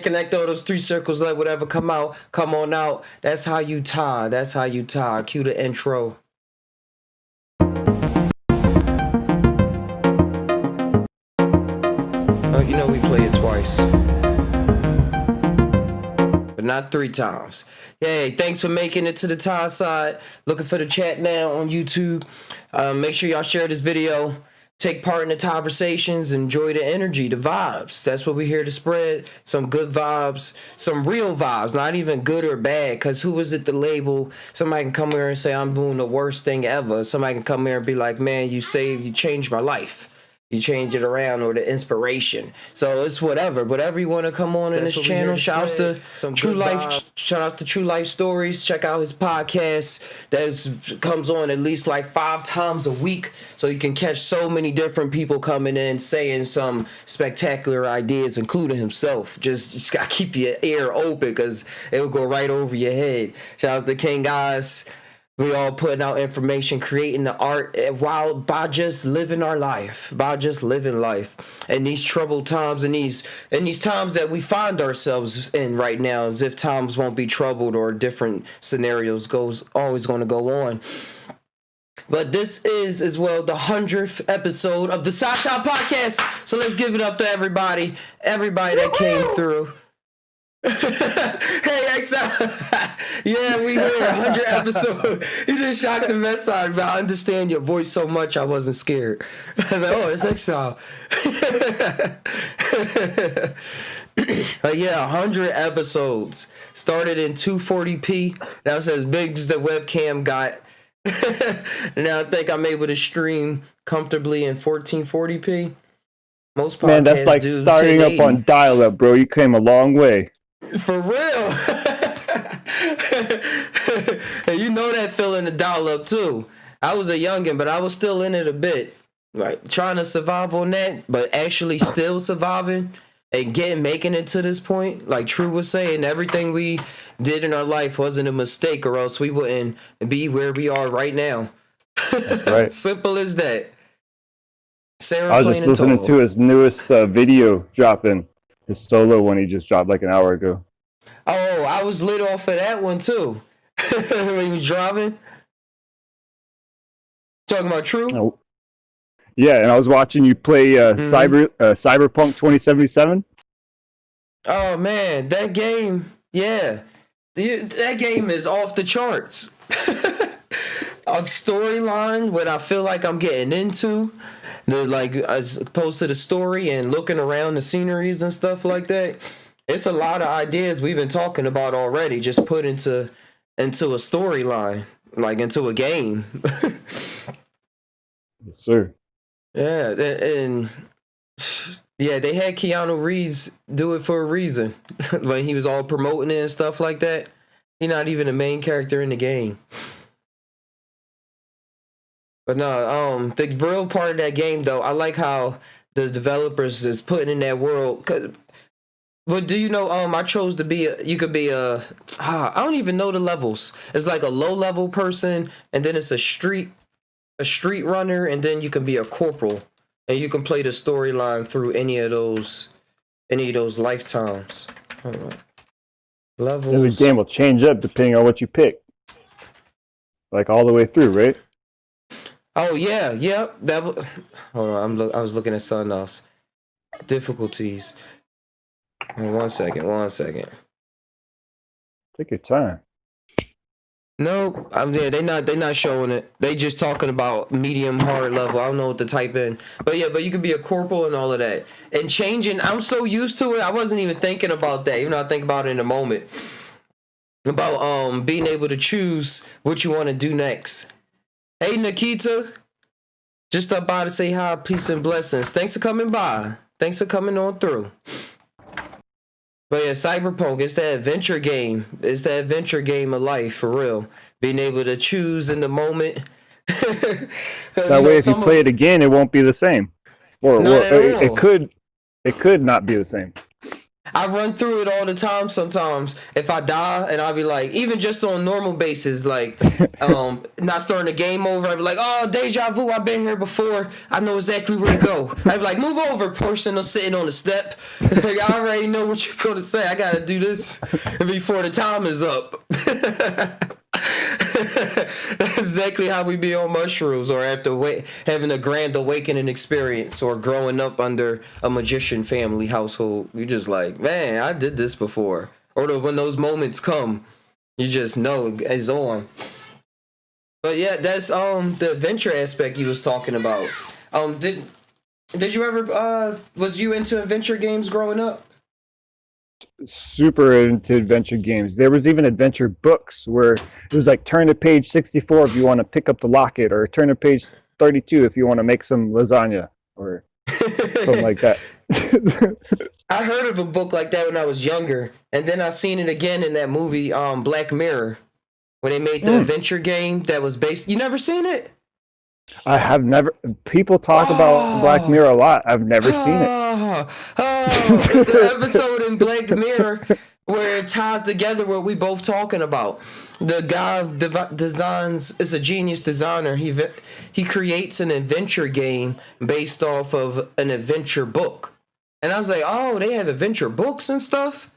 Connect all those three circles, let whatever come out, come on out. That's how you tie. That's how you tie. Cue the intro. You know we play it twice. But not 3 times. Hey, thanks for making it to the tie side. Looking for the chat now on YouTube. Make sure y'all share this video. Take part in the conversations, enjoy the energy, the vibes. That's what we're here to spread. Some good vibes, some real vibes, not even good or bad. Because who is it to label? Somebody can come here and say, I'm doing the worst thing ever. Somebody can come here and be like, man, you changed my life. You change it around, or the inspiration. So it's whatever you want to come on in this channel. Shout out to True Life. Shout out to True Life Stories. Check out his podcast that comes on at least like 5 times a week. So you can catch so many different people coming in saying some spectacular ideas, including himself. Just gotta keep your ear open because it will go right over your head. Shout out to King Guys. We all putting out information, creating the art while by just living our life, by just living life. And these troubled times and these times that we find ourselves in right now, as if times won't be troubled or different scenarios always going to go on. But this is as well the 100th episode of the Psy Tai Podcast. So let's give it up to everybody that came through. Hey, XL. Yeah, we here 100 episode. You just shocked the mess out of me. I understand your voice so much I wasn't scared. I was like, oh, it's XL. But yeah, 100 episodes. Started in 240p. That's as big as the webcam got. Now I think I'm able to stream comfortably in 1440p. Most podcasts, man, that's like starting up on dial-up, bro. You came a long way. For real. And you know that feeling to dial up too. I was a youngin', but I was still in it a bit. Like trying to survive on that, but actually still surviving and making it to this point. Like True was saying, everything we did in our life wasn't a mistake, or else we wouldn't be where we are right now. That's right. Simple as that. Sarah, I was just listening to his newest video dropping. His solo one he just dropped like an hour ago. Oh, I was lit off of that one too. When he was driving. Talking about True? Oh. Yeah, and I was watching you play Cyberpunk 2077. Oh man, that game, yeah. That game is off the charts. On storyline, what I feel like I'm getting into. As opposed to the story and looking around the sceneries and stuff like that, it's a lot of ideas we've been talking about already, just put into a storyline, like into a game. Yes, sir. Yeah, and yeah, they had Keanu Reeves do it for a reason. When he was all promoting it and stuff like that, he's not even the main character in the game. But no, the real part of that game, though, I like how the developers is putting in that world. But do you know, I chose to be, you could be I don't even know the levels. It's like a low-level person, and then it's a street runner, and then you can be a corporal. And you can play the storyline through any of those lifetimes. Hold on. Levels. Every game will change up depending on what you pick. Like all the way through, right? Oh yeah, yep. Hold on, I was looking at something else. Difficulties. One second. Take your time. No, they're not showing it. They just talking about medium hard level. I don't know what to type in. But yeah, you could be a corporal and all of that. And changing, I'm so used to it, I wasn't even thinking about that, even though I think about it in a moment. About being able to choose what you want to do next. Hey Nikita, just up by to say hi, peace and blessings. Thanks for coming by. Thanks for coming on through. But yeah, Cyberpunk, it's that adventure game. It's that adventure game of life, for real. Being able to choose in the moment. That way, if you play it again, it won't be the same. Or it could not be the same. I run through it all the time sometimes. If I die and I'll be like, even just on normal basis, like not starting a game over, I'll be like, oh, deja vu, I've been here before. I know exactly where to go. I'd be like, move over, person sitting on the step. Like, I already know what you're gonna say. I gotta do this before the time is up. That's exactly how we be on mushrooms, or after having a grand awakening experience, or growing up under a magician family household. You just like, man, I did this before. Or when those moments come, you just know it's on. But yeah, that's the adventure aspect you was talking about. Did you ever was you into adventure games growing up? Super into adventure games. There was even adventure books where it was like turn to page 64 if you want to pick up the locket, or turn to page 32 if you want to make some lasagna, or something like that. I heard of a book like that when I was younger, and then I seen it again in that movie Black Mirror, when they made the adventure game that was based. You never seen it? I have never. People talk about Black Mirror a lot. I've never seen it. It's an episode in Black Mirror where it ties together what we both talking about. The guy designs is a genius designer. He creates an adventure game based off of an adventure book, and I was like, oh, they have adventure books and stuff.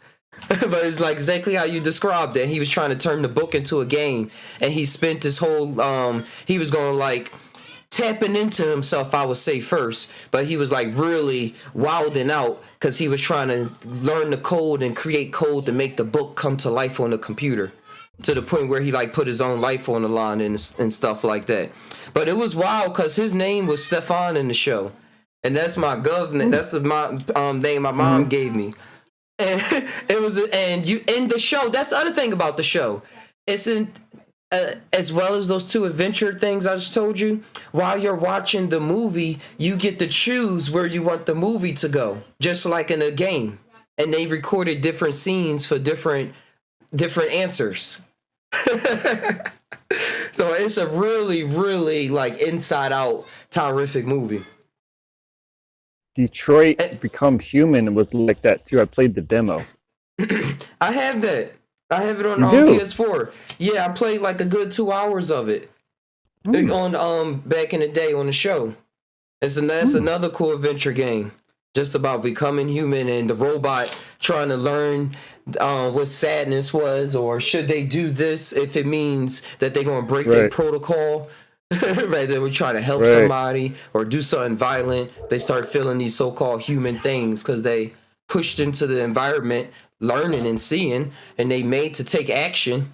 But it's like exactly how you described it. He was trying to turn the book into a game, and he spent his whole he was going like tapping into himself, I would say first, but he was like really wilding out because he was trying to learn the code and create code to make the book come to life on the computer, to the point where he like put his own life on the line and stuff like that. But it was wild because his name was Stefan in the show, and that's my government. That's the name my mom gave me. And it was, and you in the show. That's the other thing about the show. It's in. As well as those two adventure things I just told you, while you're watching the movie, you get to choose where you want the movie to go, just like in a game. And they recorded different scenes for different answers. So it's a really, really like inside out terrific movie. Detroit Become Human was like that too. I played the demo. I have that. I have it on PS4. Yeah, I played like a good 2 hours of it on back in the day on the show. That's another cool adventure game, just about becoming human and the robot trying to learn what sadness was, or should they do this if it means that they're gonna break their protocol. Right, they were trying to help somebody or do something violent. They start feeling these so-called human things because they pushed into the environment, learning and seeing, and they made to take action.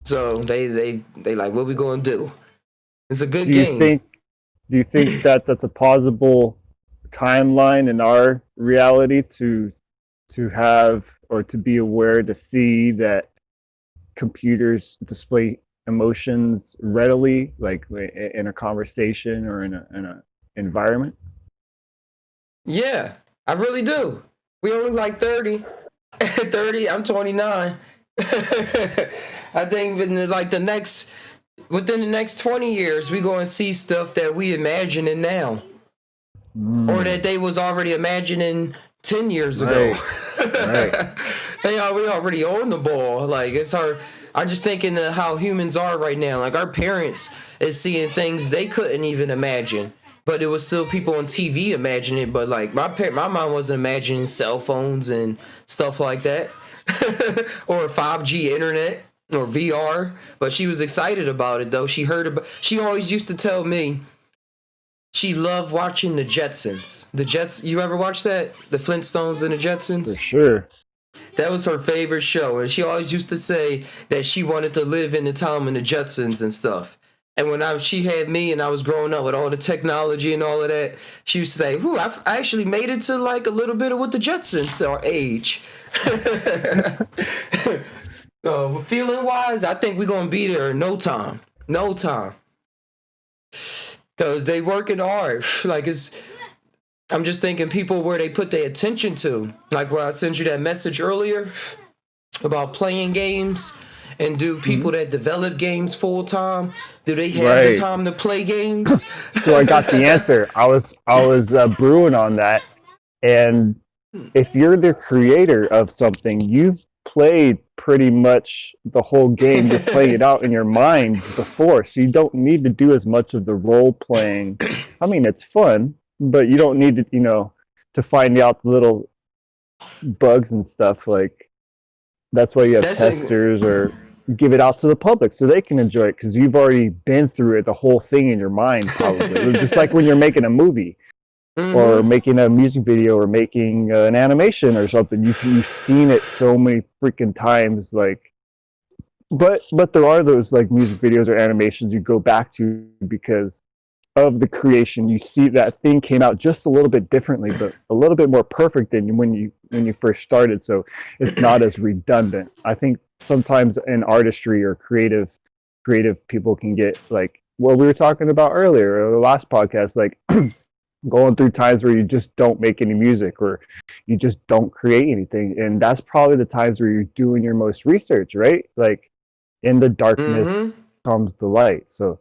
So they like, what we gonna do? It's a good game. Do you think that that's a plausible timeline in our reality to have, or to be aware, to see that computers display emotions readily, like in a conversation or in a environment? Yeah, I really do. We only like 30. 30, I'm 29. I think within the next 20 years, we're going to see stuff that we imagining now. Or that they was already imagining 10 years ago. Right. We already on the ball. Like, I'm just thinking of how humans are right now. Like, our parents is seeing things they couldn't even imagine. But it was still people on TV imagining it. But like my mom wasn't imagining cell phones and stuff like that, or 5G internet or VR. But she was excited about it though. She always used to tell me she loved watching the Jetsons. You ever watch that? The Flintstones and the Jetsons? For sure. That was her favorite show, and she always used to say that she wanted to live in the time in the Jetsons and stuff. And when she had me and I was growing up with all the technology and all of that, she used to say, "Ooh, I actually made it to like a little bit of what the Jetsons are age." So feeling wise, I think we're gonna be there in no time. Because they working hard. Like I'm just thinking people where they put their attention to. Like where I sent you that message earlier about playing games. And do people that develop games full time, do they have the time to play games? So I got the answer. I was brewing on that, and if you're the creator of something, you've played pretty much the whole game. You're playing it out in your mind before, so you don't need to do as much of the role playing. I mean, it's fun, but you don't need to, to find out the little bugs and stuff. Like, that's why you have testers or give it out to the public so they can enjoy it, because you've already been through it, the whole thing in your mind, probably. It's just like when you're making a movie. Mm-hmm. Or making a music video, or making an animation or something. You've seen it so many freaking times, like. But there are those like music videos or animations you go back to because of the creation. You see that thing came out just a little bit differently, but a little bit more perfect than when you first started. So it's not as redundant. I think sometimes in artistry or creative people can get like what we were talking about earlier, or the last podcast, like. Going through times where you just don't make any music, or you just don't create anything, and that's probably the times where you're doing your most research, right? Like, in the darkness comes the light. So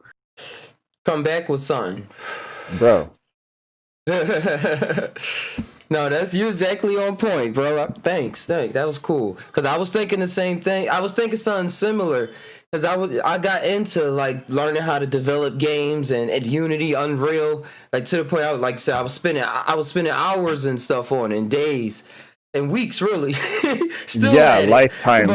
come back with something, bro. No, that's you exactly on point, bro. Thanks. That was cool, because I was thinking the same thing. I was thinking something similar, because I got into like learning how to develop games and at Unity, Unreal, like to the point I was spending hours and stuff on it, and days and weeks, really. Still lifetimes.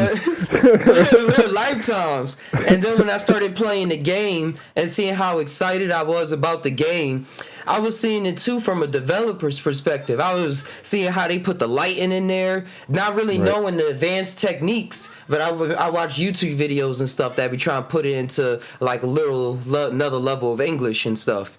Lifetimes. And then when I started playing the game and seeing how excited I was about the game, I was seeing it too from a developer's perspective. I was seeing how they put the lighting in there, not really knowing the advanced techniques, but I watch YouTube videos and stuff that be trying to put it into like another level of English and stuff.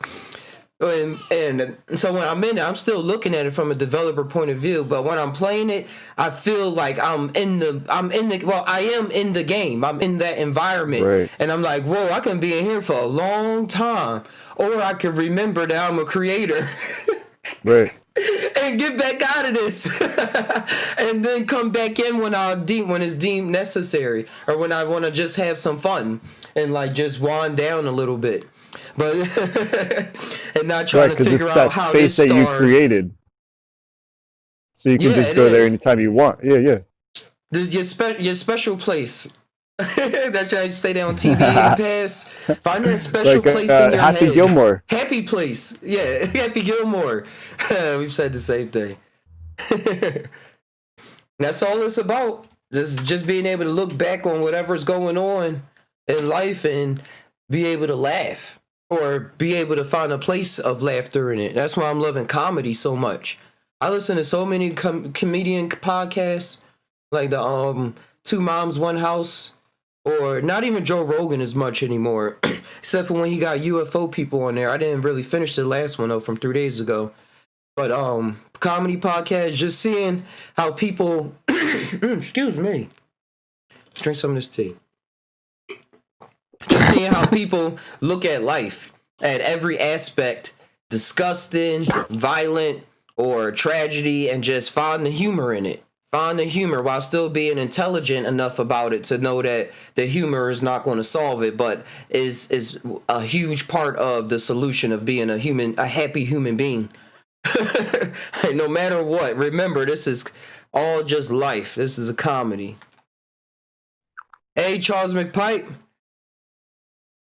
And so when I'm in it, I'm still looking at it from a developer point of view. But when I'm playing it, I feel like I am in the game. I'm in that environment, and I'm like, whoa, I can be in here for a long time, or I can remember that I'm a creator, right, and get back out of this, and then come back in when it's deemed necessary, or when I want to just have some fun and like just wind down a little bit. But and not trying to figure out how this started. That you created, so you can just go there anytime you want. Yeah. This your special place. That's why you say that on TV and pass. Find that special place in your Happy head. Gilmore. Happy place. Yeah, Happy Gilmore. We've said the same thing. That's all it's about. Just being able to look back on whatever's going on in life and be able to laugh. Or be able to find a place of laughter in it. That's why I'm loving comedy so much. I listen to so many comedian podcasts, like the Two Moms One House, or not even Joe Rogan as much anymore, except for when he got UFO people on there. I didn't really finish the last one though from 3 days ago. But comedy podcast, just seeing how people, excuse me, drink some of this tea. Just seeing how people look at life at every aspect, disgusting, violent, or tragedy, and just find the humor in it. Find the humor while still being intelligent enough about it to know that the humor is not going to solve it, but is a huge part of the solution of being a happy human being. No matter what, remember, this is all just life. This is a comedy. Hey, Charles McPipe.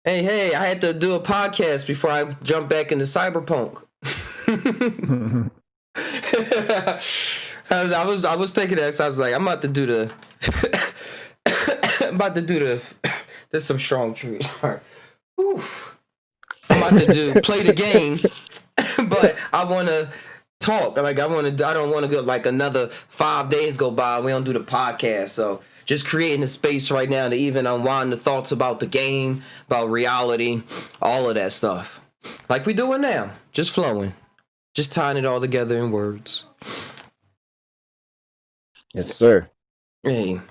Hey, I had to do a podcast before I jump back into cyberpunk. I was thinking that, so I was like, I'm about to do there's some strong trees. Right. I'm about to play the game, but I want to talk. Like I don't want to go like another 5 days go by. We don't do the podcast, so. Just creating a space right now to even unwind the thoughts about the game, about reality, all of that stuff. Like we doing now. Just flowing. Just tying it all together in words. Yes, sir. Hey.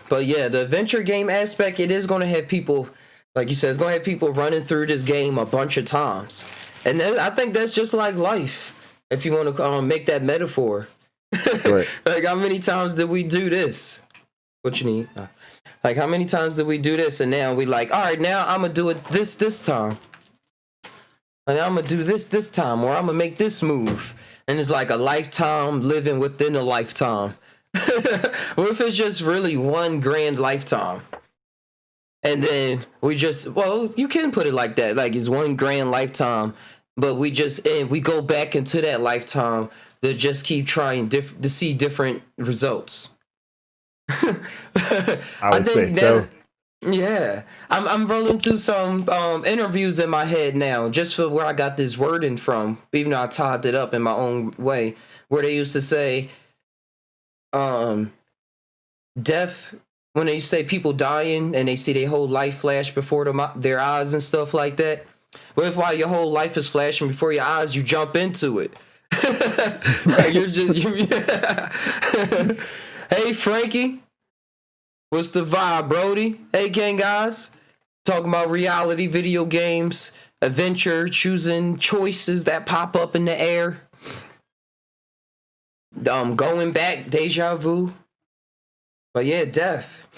But yeah, the adventure game aspect, it is going to have people, like you said, it's going to have people running through this game a bunch of times. And then, I think that's just like life, if you want to make that metaphor. Right. Like, how many times did we do this? What you need? Like, how many times did we do this? And now we like, all right, now I'm going to do it this time. And I'm going to do this time, or I'm going to make this move. and it's like a lifetime living within a lifetime. What if it's just really one grand lifetime? And then you can put it like that. Like it's one grand lifetime, but we go back into that lifetime to just keep trying to see different results. I would say so. Yeah, I'm rolling through some interviews in my head now, just for where I got this wording from, even though I tied it up in my own way, where they used to say, death, when they say people dying and they see their whole life flash before their eyes and stuff like that. What if while your whole life is flashing before your eyes, you jump into it? Like Hey, Frankie. What's the vibe, Brody? Hey, gang, guys. Talking about reality, video games, adventure, choosing choices that pop up in the air. Going back, deja vu. But yeah, death.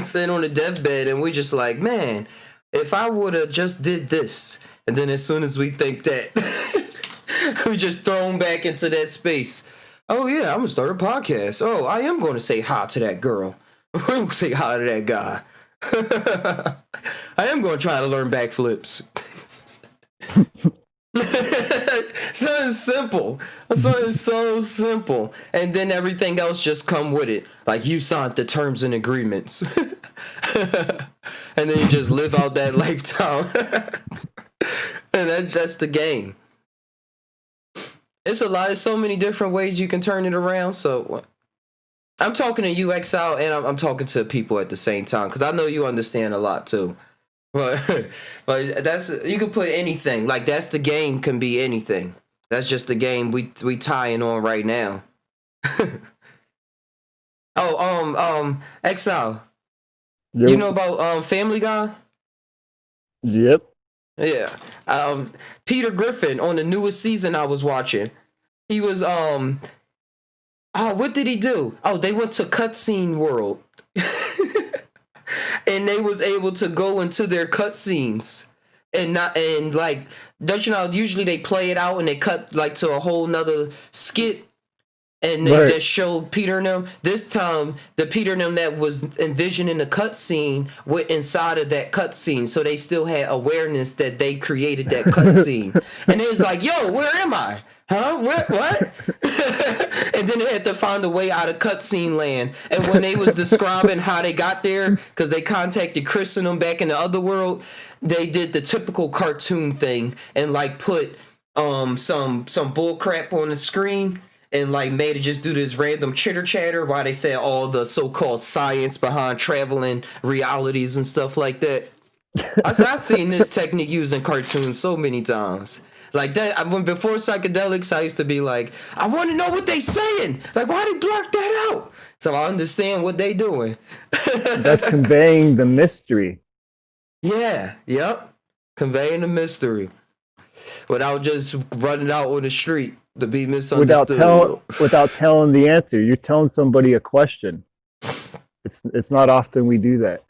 Sitting on the deathbed, and we just like, man, if I would have just did this, and then as soon as we think that, we just thrown back into that space. Oh yeah, I'm gonna start a podcast. Oh, I am gonna say hi to that girl. I'm gonna say hi to that guy. I am gonna try to learn backflips. Something simple. Something so simple. And then everything else just come with it. Like you signed the terms and agreements. And then you just live out that lifetime. And that's just the game. It's a lot. There's so many different ways you can turn it around. So I'm talking to you, Exile, and I'm talking to people at the same time, because I know you understand a lot too. But that's, you can put anything. Like that's the game, can be anything. That's just the game we tying on right now. Exile. Yep. You know about Family Guy? Yep. Yeah. Peter Griffin on the newest season I was watching. He was what did he do? Oh, they went to Cutscene World. And they was able to go into their cutscenes and like, don't you know, usually they play it out and they cut like to a whole nother skit. And they just showed Peter and them. This time, the Peter and them that was envisioning the cutscene went inside of that cutscene, so they still had awareness that they created that cutscene. And they was like, "Yo, where am I? Huh? What?" And then they had to find a way out of cutscene land. And when they was describing how they got there, because they contacted Chris and them back in the other world, they did the typical cartoon thing and like put some bull crap on the screen. And like made it just do this random chitter chatter while they said all the so-called science behind traveling realities and stuff like that. I've seen this technique used in cartoons so many times. Like that, when before psychedelics, I used to be like, I want to know what they saying. Like, why they block that out? So I understand what they doing. That's conveying the mystery. Yeah. Yep. Conveying the mystery without just running out on the street. To be misunderstood. Without telling the answer. You're telling somebody a question. It's not often we do that.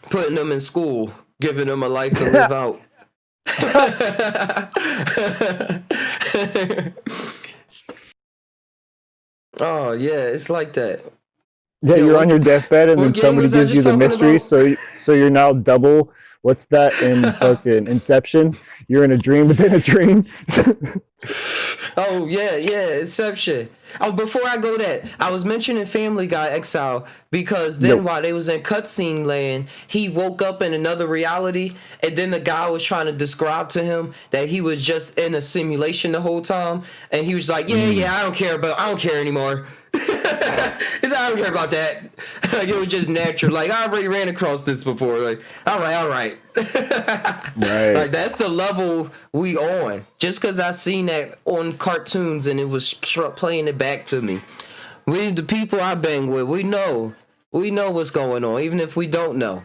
Putting them in school, giving them a life to live out. Oh yeah, it's like that. Yeah, you're on your deathbed and then somebody gives you the mystery, so you're now double. What's that in fucking Inception? You're in a dream within a dream. Oh yeah, Inception. Oh, before I go that, I was mentioning Family Guy Exile because then while they was in cutscene land, he woke up in another reality, and then the guy was trying to describe to him that he was just in a simulation the whole time, and he was like, "Yeah, I don't care anymore." He's like, I don't care about that. Like, it was just natural. Like, I already ran across this before. Like, all right. Right. Like, that's the level we on. Just because I seen that on cartoons and it was playing it back to me. We, the people I bang with, we know what's going on, even if we don't know.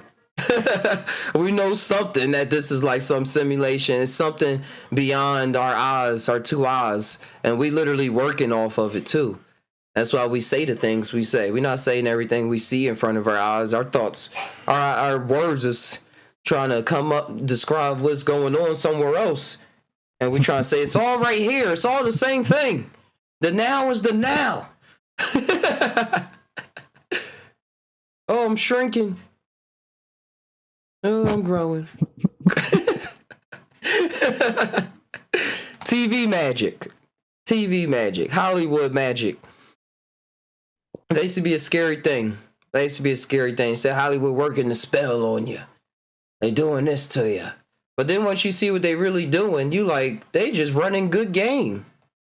We know something, that this is like some simulation. It's something beyond our eyes, our two eyes, and we literally working off of it too. That's why we say the things we say. We're not saying everything we see in front of our eyes. Our thoughts, our words is trying to come up, describe what's going on somewhere else. And we trying to say it's all right here. It's all the same thing. The now is the now. Oh, I'm shrinking. Oh, I'm growing. TV magic. TV magic. Hollywood magic. That used to be a scary thing. That used to be a scary thing. Said Hollywood working the spell on you. They doing this to you. But then once you see what they really doing, you like, they just running good game.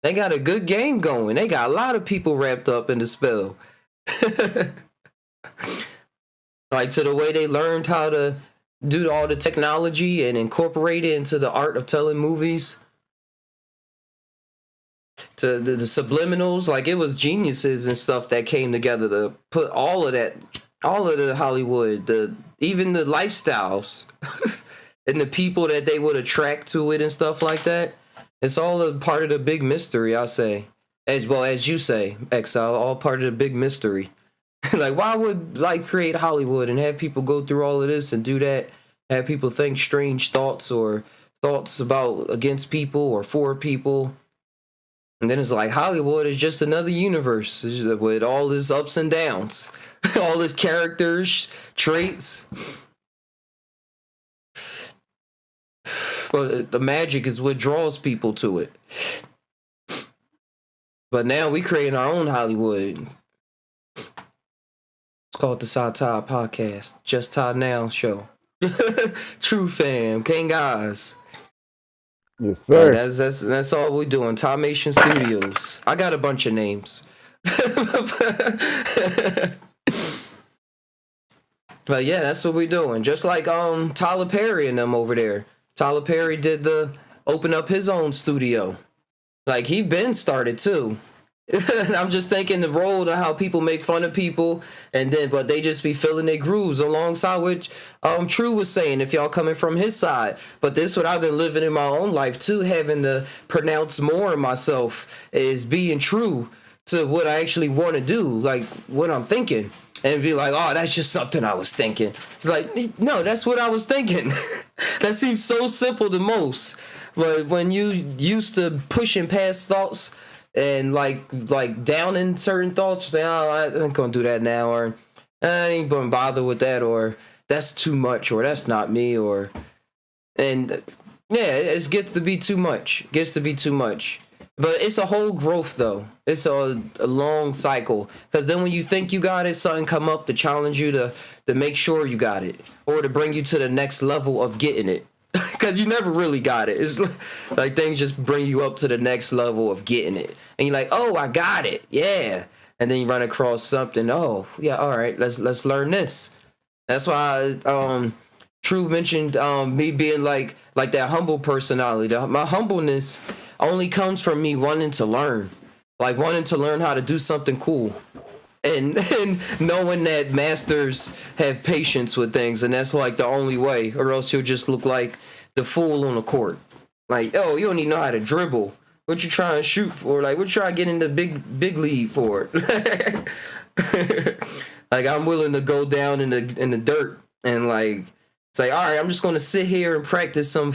They got a good game going. They got a lot of people wrapped up in the spell. Like to the way they learned how to do all the technology and incorporate it into the art of telling movies. To the subliminals, like it was geniuses and stuff that came together to put all of that, all of the Hollywood, even the lifestyles and the people that they would attract to it and stuff like that. It's all a part of the big mystery, I say. As well as you say, Exile, all part of the big mystery. Like, why would like create Hollywood and have people go through all of this and do that? Have people think strange thoughts or thoughts about against people or for people? And then it's like Hollywood is just another universe with all its ups and downs, all its characters, traits. But the magic is what draws people to it. But now we creating our own Hollywood. It's called the Psy Tai Podcast, Just Tainow show. True fam, King guys. Yes, sir. That's all we doing. Talmation Studios. I got a bunch of names. But yeah, that's what we doing. Just like Tyler Perry and them over there. Tyler Perry did open up his own studio. Like he been started too. I'm just thinking the role of how people make fun of people but they just be filling their grooves alongside which True was saying if y'all coming from his side. But this what I've been living in my own life too, having to pronounce more of myself is being true to what I actually want to do, like what I'm thinking. And be like, oh, that's just something I was thinking. It's like, no, that's what I was thinking. That seems so simple to most. But when you used to pushing past thoughts and like downing certain thoughts, say, oh, I ain't gonna do that now, or I ain't gonna bother with that, or that's too much, or that's not me, and yeah, it gets to be too much. It gets to be too much. But it's a whole growth though. It's a long cycle. Because then when you think you got it, something come up to challenge you to make sure you got it. Or to bring you to the next level of getting it. Because you never really got it. It's like things just bring you up to the next level of getting it. And you're like, oh, I got it. Yeah. And then you run across something. Oh, yeah, all right, let's learn this. That's why True mentioned me being like that humble personality. My humbleness only comes from me wanting to learn. Like wanting to learn how to do something cool. And knowing that masters have patience with things, and that's like the only way, or else you'll just look like the fool on the court. Like, oh, you don't even know how to dribble. What you trying to shoot for? Like, what you trying to get in the big league for? Like, I'm willing to go down in the dirt and like say, all right, I'm just gonna sit here and practice some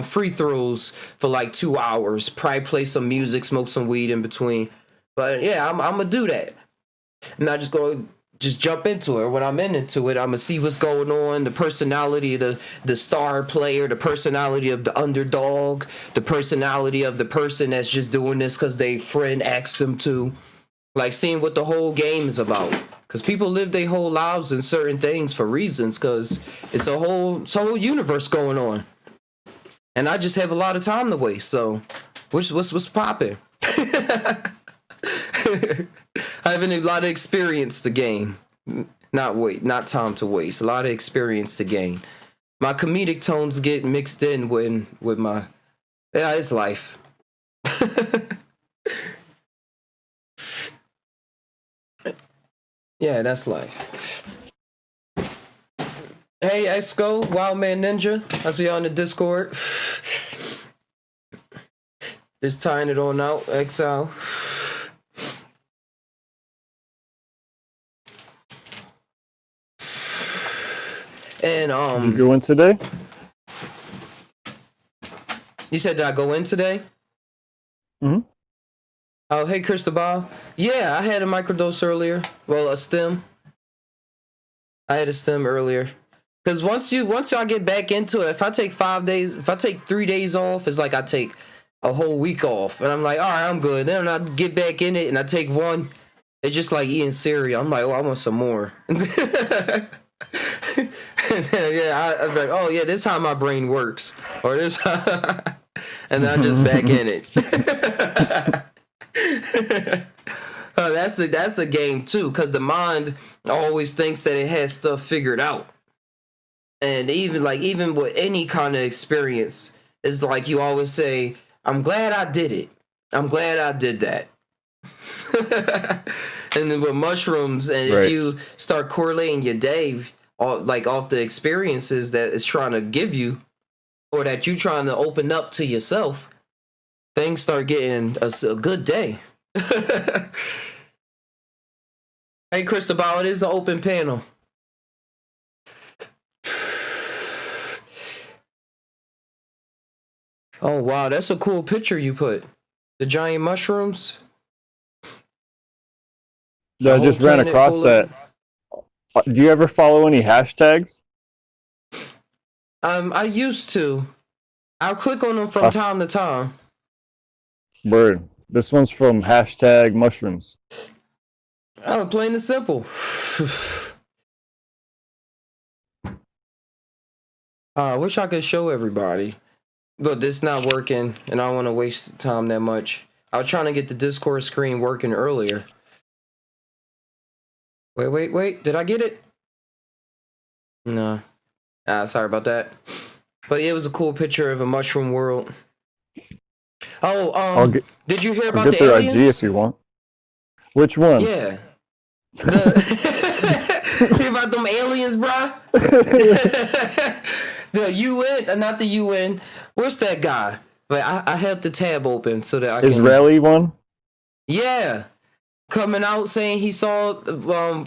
free throws for like 2 hours. Probably play some music, smoke some weed in between. But yeah, I'm gonna do that. I'm not just going to just jump into it. When I'm into it, I'm going to see what's going on, the personality of the star player, the personality of the underdog, the personality of the person that's just doing this because their friend asked them to. Like seeing what the whole game is about. Because people live their whole lives in certain things for reasons, because it's a whole universe going on. And I just have a lot of time to waste, so what's popping? I have a lot of experience to gain. Not time to waste. A lot of experience to gain. My comedic tones get mixed in with my... Yeah, it's life. Yeah, that's life. Hey, Exco, Wildman Ninja. I see you on the Discord. Just tying it on out, Exile. And you going today? You said, did I go in today? Mm-hmm. Oh, hey, Cristobal. Yeah, I had a microdose earlier. Well, a stem. I had a stem earlier. Because once y'all get back into it, if I take 5 days, if I take 3 days off, it's like I take a whole week off. And I'm like, all right, I'm good. Then I get back in it and I take one. It's just like eating cereal. I'm like, oh, I want some more. Yeah, I'm like, oh, yeah, this is how my brain works. Or this, and I'm just back in it. That's a game too, because the mind always thinks that it has stuff figured out, and even with any kind of experience, it's like you always say, "I'm glad I did it. I'm glad I did that." And then with mushrooms, and right. if you start correlating your day, off the experiences that it's trying to give you, or that you trying to open up to yourself, things start getting a good day. Hey, Cristobal, it is the open panel. Oh, wow, that's a cool picture you put. The giant mushrooms. I just ran across that. Do you ever follow any hashtags? I used to. I'll click on them from time to time. Word. This one's from hashtag mushrooms. Oh, plain and simple. I wish I could show everybody. But this not working, and I don't want to waste time that much. I was trying to get the Discord screen working earlier. Wait. Did I get it? No. Sorry about that. But it was a cool picture of a mushroom world. Oh, did you hear about the aliens? IG if you want. Which one? Yeah. Hear about them aliens, bro? The UN, not the UN. Where's that guy? But I held the tab open so that I can. Israeli one? Yeah. Coming out saying he saw,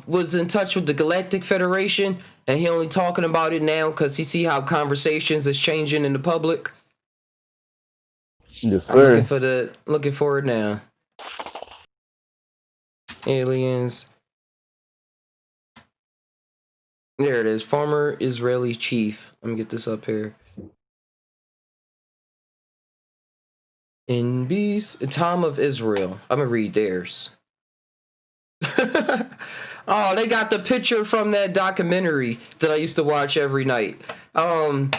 was in touch with the Galactic Federation, and he only talking about it now because he see how conversations is changing in the public. Yes, sir. I'm looking for it now. Aliens. There it is. Former Israeli chief. Let me get this up here. Time of Israel. I'm gonna read theirs. Oh, they got the picture from that documentary that I used to watch every night. What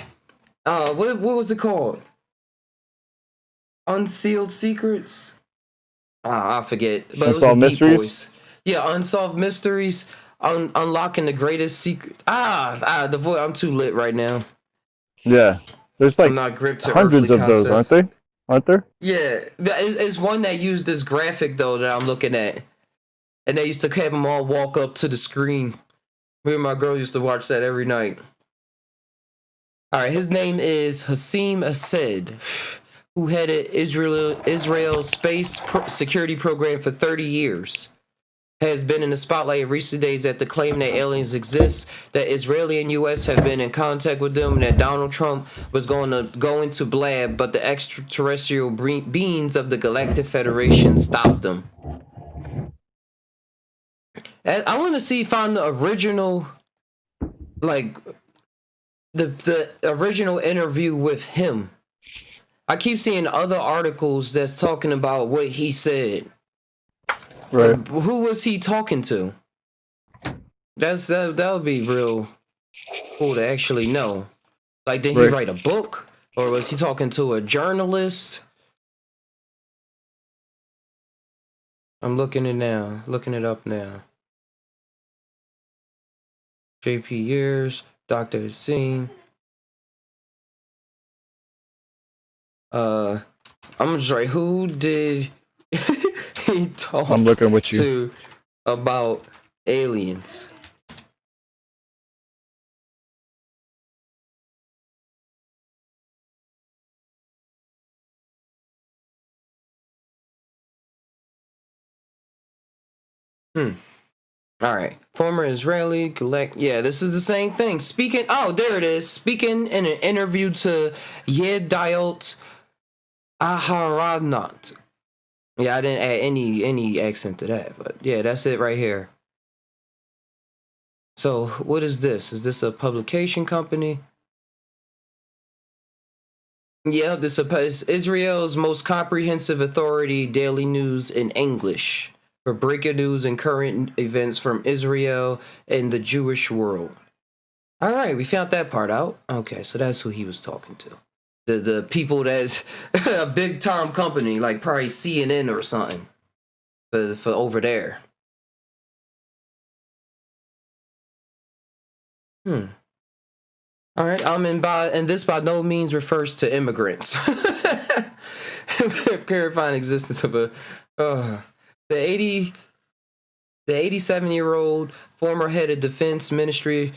was it called? Unsealed Secrets? I forget. But it was a deep voice. Yeah, Unsolved Mysteries. Unlocking the greatest secret. The voice. I'm too lit right now. Yeah, there's like I'm not gripped to hundreds of those, aren't they? Aren't there? Yeah, it's one that used this graphic though that I'm looking at, and they used to have them all walk up to the screen. Me and my girl used to watch that every night. All right, his name is Haseeb Assed, who headed Israel's space security program for 30 years. Has been in the spotlight in recent days at the claim that aliens exist, that Israeli and U.S. have been in contact with them, and that Donald Trump was going to go into blab, but the extraterrestrial beings of the Galactic Federation stopped them. And I want to find the original, like, the original interview with him. I keep seeing other articles that's talking about what he said. Right. Who was he talking to? That would be real cool to actually know. Like, did he write a book, or was he talking to a journalist? I'm looking it up now. J.P. Years, Dr. Haseeb. I'm just right. Who did he talk I'm looking with you. to about aliens? All right. Former Israeli yeah, this is the same thing. Speaking, there it is. Speaking in an interview to Yediot Aharonot. Yeah, I didn't add any accent to that, but yeah, that's it right here. So, what is this? Is this a publication company? Yeah, it's Israel's most comprehensive authority, daily news in English for breaking news and current events from Israel and the Jewish world. All right, we found that part out. Okay, so that's who he was talking to. The people that's a big time company, like probably CNN or something, for over there. All right, and this by no means refers to immigrants. Clarifying existence of the 87-year-old former head of Defense Ministry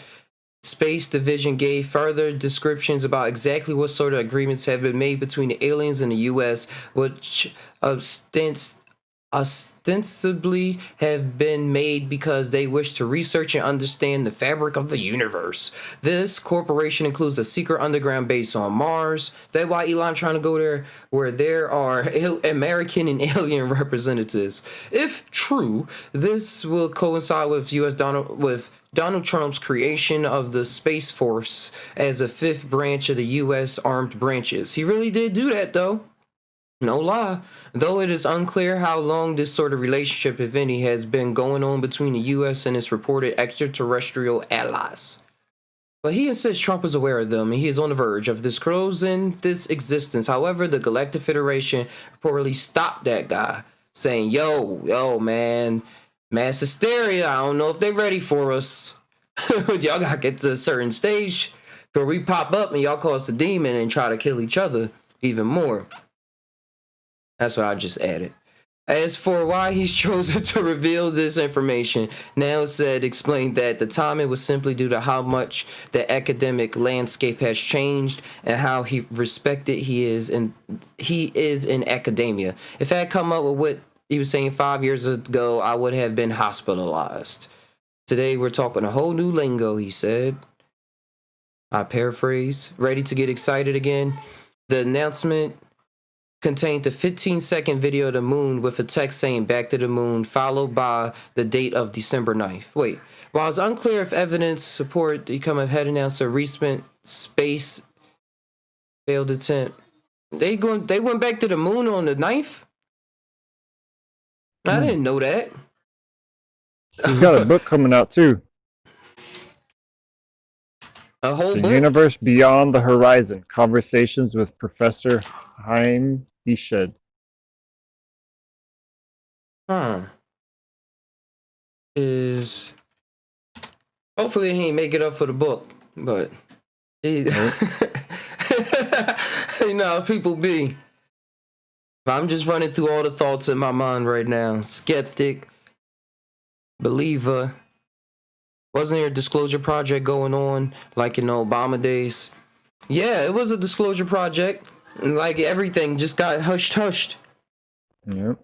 Space Division gave further descriptions about exactly what sort of agreements have been made between the aliens and the U.S., which ostensibly have been made because they wish to research and understand the fabric of the universe. This corporation includes a secret underground base on Mars. That's why Elon trying to go there, where there are American and alien representatives. If true, this will coincide with Donald Trump's creation of the Space Force as a fifth branch of the U.S. armed branches. He really did do that, though. No lie. Though it is unclear how long this sort of relationship, if any, has been going on between the U.S. and its reported extraterrestrial allies. But he insists Trump is aware of them, and he is on the verge of disclosing this existence. However, the Galactic Federation reportedly stopped that guy, saying, yo, man, mass hysteria, I don't know if they're ready for us. Y'all gotta get to a certain stage where we pop up and y'all call us a demon and try to kill each other even more. That's what I just added. As for why he's chosen to reveal this information, Now said explained that the timing was simply due to how much the academic landscape has changed and how respected he is in academia. If I had come up with what he was saying 5 years ago, I would have been hospitalized. Today we're talking a whole new lingo, he said. I paraphrase. Ready to get excited again? The announcement contained a 15-second video of the moon with a text saying "Back to the Moon," followed by the date of December 9th. Wait, while it's unclear if evidence support the coming head announced a recent space failed attempt, they went back to the moon on the 9th? I didn't know that. He's got a book coming out too. A whole The book? Universe Beyond the Horizon: Conversations with Professor Haseeb Assed. Is hopefully he ain't make it up for the book, but he, you know how people be. I'm just running through all the thoughts in my mind right now. Skeptic, believer. Wasn't there a disclosure project going on like in the Obama days? Yeah, it was a disclosure project. And like everything just got hushed. Yep.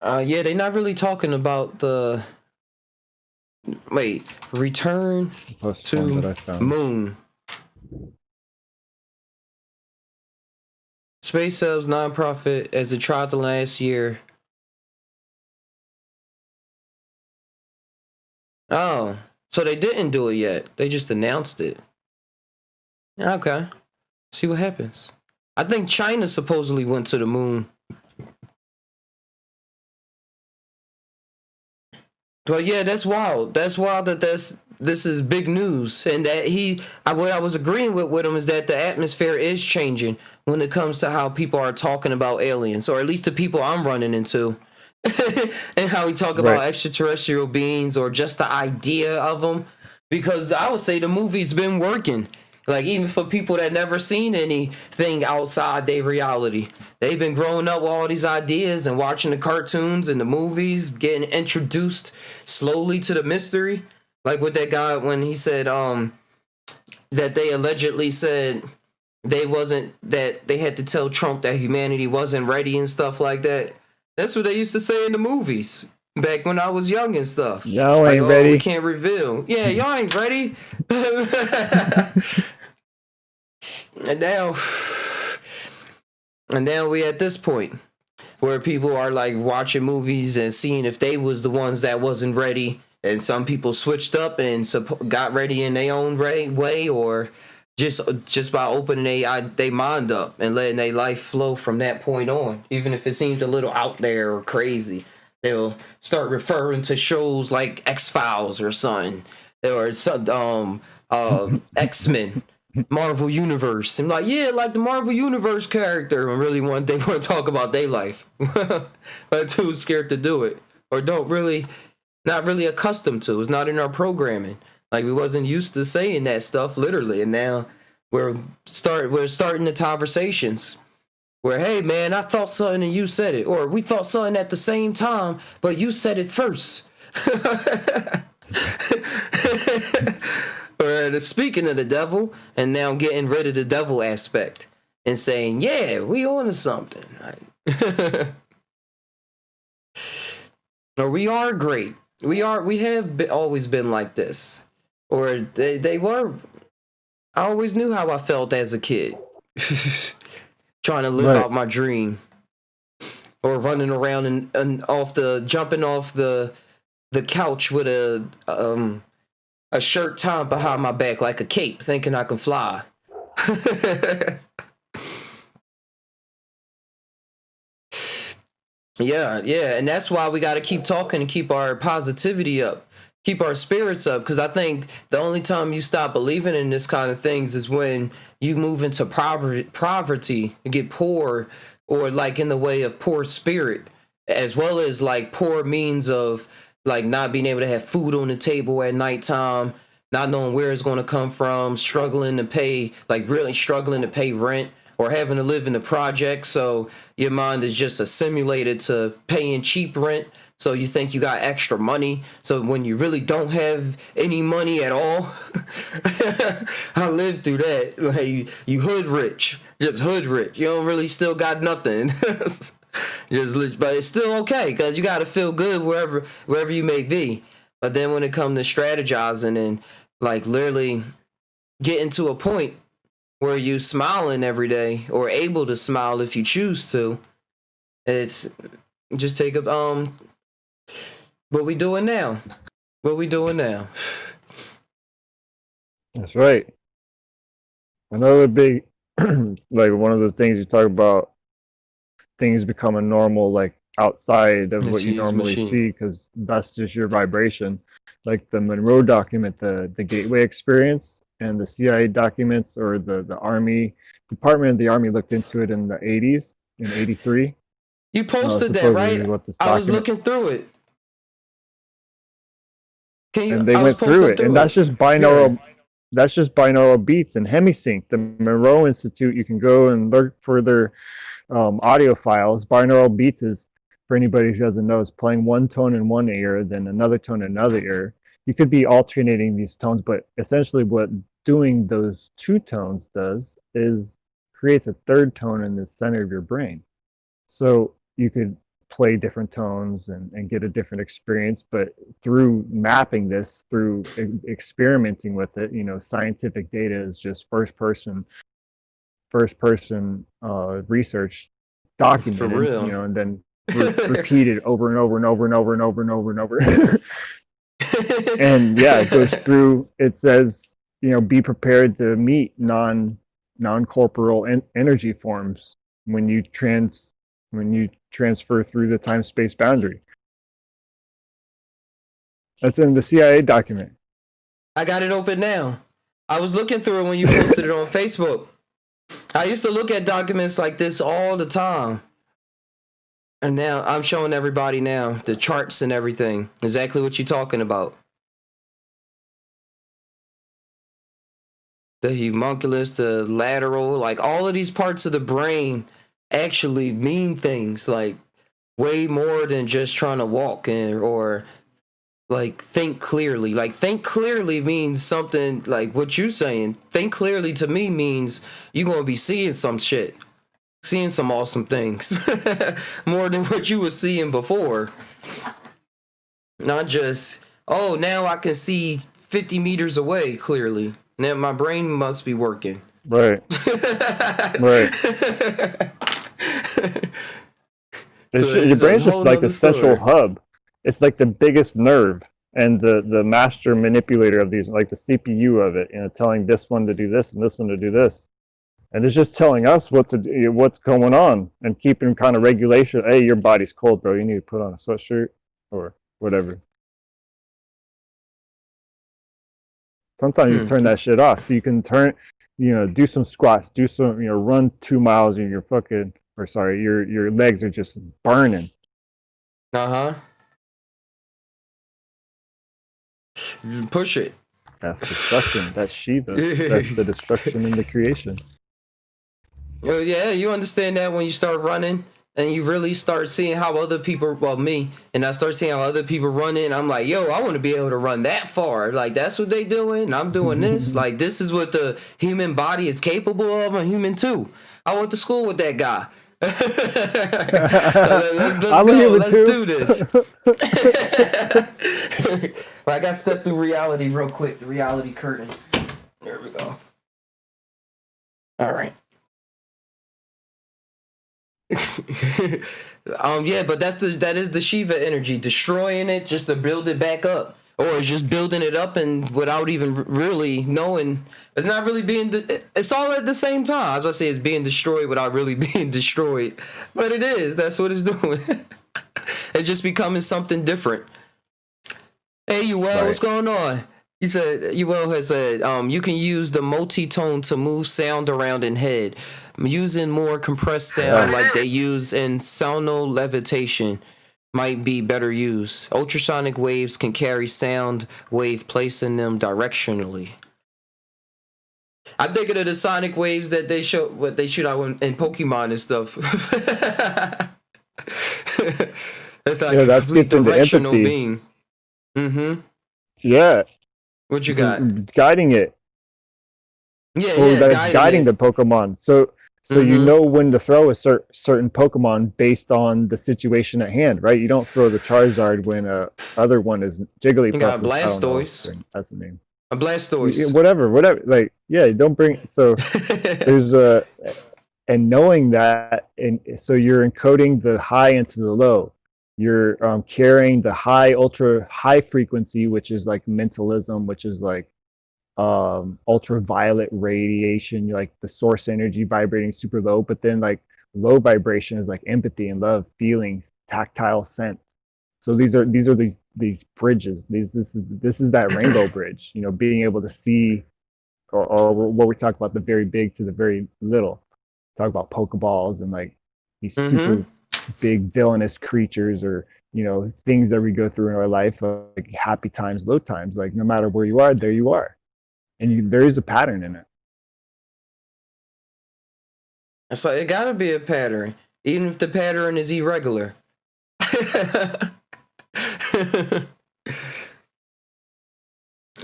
Yeah, they're not really talking about the return to moon. Space Cells nonprofit as it tried the last year. Oh, so they didn't do it yet. They just announced it. Okay. See what happens. I think China supposedly went to the moon. Well, yeah, that's wild. That's wild that this is big news. And that what I was agreeing with him is that the atmosphere is changing when it comes to how people are talking about aliens, or at least the people I'm running into. And how we talk about extraterrestrial beings or just the idea of them, because I would say the movie's been working. Like, even for people that never seen anything outside their reality, they've been growing up with all these ideas and watching the cartoons and the movies, getting introduced slowly to the mystery. Like with that guy when he said that they allegedly said that they had to tell Trump that humanity wasn't ready and stuff like that. That's what they used to say in the movies. back when I was young and stuff. Y'all Like, ain't oh, ready. we can't reveal. Yeah, y'all ain't ready. And now we at this point where people are like watching movies and seeing if they was the ones that wasn't ready, and some people switched up and got ready in their own way, or just by opening they mind up and letting their life flow from that point on, even if it seems a little out there or crazy. They'll start referring to shows like X-Files or something, or some X-Men, Marvel Universe. I'm like, yeah, like the Marvel Universe character. And really they want to talk about their life, but too scared to do it, or not really accustomed to. It's not in our programming. Like, we wasn't used to saying that stuff literally, and now we're starting the conversations where, hey man, I thought something and you said it, or we thought something at the same time, but you said it first. Or speaking of the devil, and now getting rid of the devil aspect and saying, yeah, we on to something. Or we are great. We have always been like this. Or they were. I always knew how I felt as a kid. Trying to live out my dream. Or running around and jumping off the couch with a shirt tied behind my back like a cape, thinking I can fly. Yeah, and that's why we got to keep talking and keep our positivity up, keep our spirits up, because I think the only time you stop believing in this kind of things is when you move into poverty and get poor, or like in the way of poor spirit, as well as like poor means of like not being able to have food on the table at nighttime, not knowing where it's going to come from, really struggling to pay rent, or having to live in the project. So your mind is just assimilated to paying cheap rent. So you think you got extra money. So when you really don't have any money at all, I lived through that. Like, you hood rich, just hood rich. You don't really still got nothing. But it's still okay, because you got to feel good wherever you may be. But then when it comes to strategizing and like literally getting to a point where you smiling every day, or able to smile if you choose to, it's just take up what we doing now. That's right. Another big, like one of the things you talk about, things becoming normal, like outside of what you normally see, because that's just your vibration. Like the Monroe document, the Gateway Experience, and the CIA documents, or the Army, Department of the Army looked into it in the 80s, in 83. You posted that, right? I was looking through it. And they went through it, and that's just binaural. Yeah. That's just binaural beats and hemisync. The Monroe Institute, you can go and look for their audio files. Binaural beats is, for anybody who doesn't know, is playing one tone in one ear, then another tone in another ear. You could be alternating these tones, but essentially what doing those two tones does is creates a third tone in the center of your brain. So you could play different tones and get a different experience, but through mapping this, through experimenting with it, scientific data is just first person research documented, for real. and then repeated over and over and over and over and over and over and over. And yeah, it goes through. It says, be prepared to meet non-corporeal energy forms when you transfer through the time-space boundary. That's in the CIA document. I got it open now. I was looking through it when you posted it on Facebook. I used to look at documents like this all the time. And now I'm showing everybody now the charts and everything. Exactly what you're talking about. The homunculus, the lateral, like all of these parts of the brain actually mean things, like way more than just trying to walk or like think clearly. Like think clearly means something like what you saying. Think clearly to me means you're going to be seeing some shit. Seeing some awesome things. More than what you were seeing before. Not just, oh, now I can see 50 meters away clearly. Now my brain must be working. Right. Right. So Your it's a brain's just whole like the nother central story. hub. It's like the biggest nerve and the master manipulator of these, like the CPU of it, telling this one to do this and this one to do this. And it's just telling us what to do, what's going on, and keeping kind of regulation. Hey, your body's cold, bro. You need to put on a sweatshirt or whatever. Sometimes you turn that shit off, so you can do some squats, do some, run 2 miles, and your legs are just burning. Uh-huh. Push it. That's destruction. That's Shiva. That's the destruction and the creation. Oh, yeah, you understand that when you start running and you really start seeing how other people, well, me, and I start seeing how other people running. I'm like, yo, I want to be able to run that far. Like, that's what they doing. And I'm doing this. Like, this is what the human body is capable of. I'm human too. I went to school with that guy. let's go. Let's do this. Well, I got to step through reality real quick. The reality curtain. There we go. All right. Yeah, but that is the Shiva energy, destroying it just to build it back up, or it's just building it up and without even really knowing. It's not really being. It's all at the same time. I was about to say it's being destroyed without really being destroyed, but it is. That's what it's doing. It's just becoming something different. Hey, Uel, right. What's going on? He said, Uel has said, you can use the multi-tone to move sound around in head. Using more compressed sound like they use in sono levitation might be better use. Ultrasonic waves can carry sound wave, placing them directionally. I'm thinking of the sonic waves that they show, what they shoot out in Pokemon and stuff. That's like a complete directional beam. Mm-hmm. Yeah. What you got? Guiding it. Yeah, guiding the Pokemon. So you know when to throw a certain Pokemon based on the situation at hand, right? You don't throw the Charizard when other one is Jigglypuff. You got Blastoise. That's the name. A Blastoise. Whatever. Like, yeah, don't bring. So there's and knowing that, and so you're encoding the high into the low. You're carrying the ultra high frequency, which is like mentalism, which is like ultraviolet radiation, like the source energy vibrating super low, but then like low vibration is like empathy and love, feelings, tactile sense. So these are these bridges. This is that rainbow bridge. Being able to see, or what we talk about, the very big to the very little. Talk about Pokeballs and like these super big villainous creatures, or things that we go through in our life, like happy times, low times. Like no matter where you are, there you are. And there is a pattern in it. So it gotta be a pattern, even if the pattern is irregular.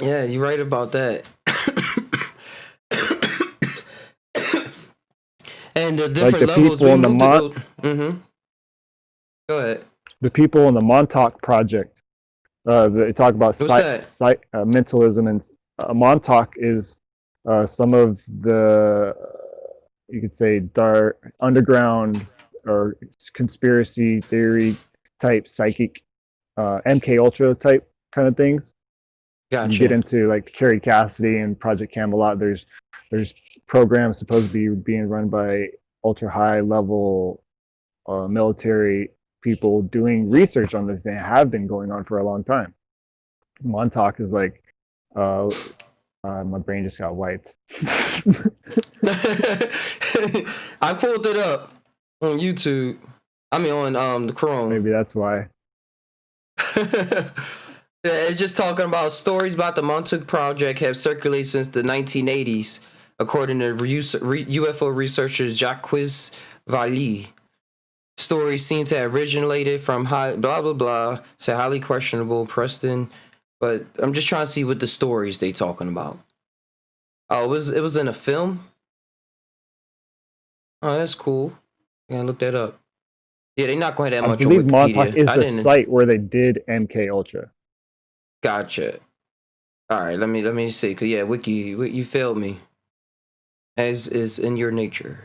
Yeah, you're right about that. And the different like the levels we moved to go. Go ahead. The people in the Montauk Project, they talk about mentalism, and Montauk is some of the, you could say, dark underground or conspiracy theory type psychic, MK Ultra type kind of things. Gotcha. You get into like Carrie Cassidy and Project Camelot. There's programs supposed to be being run by ultra high level military people doing research on this. They have been going on for a long time. Montauk is like, my brain just got wiped. I pulled it up on YouTube. I mean on the Chrome. Maybe that's why. Yeah, it's just talking about stories about the Montauk Project have circulated since the 1980s, according to UFO researcher Jacques Vallée. Stories seem to have originated from blah blah blah. Say highly questionable, Preston. But I'm just trying to see what the stories they talking about. Oh, it was in a film. Oh, that's cool. Yeah, look that up. Yeah, they're not going to have I much on believe Montauk Wikipedia. is I the didn't. site where they did MK Ultra. Gotcha. All right, let me see. Cause yeah, you failed me. As is in your nature.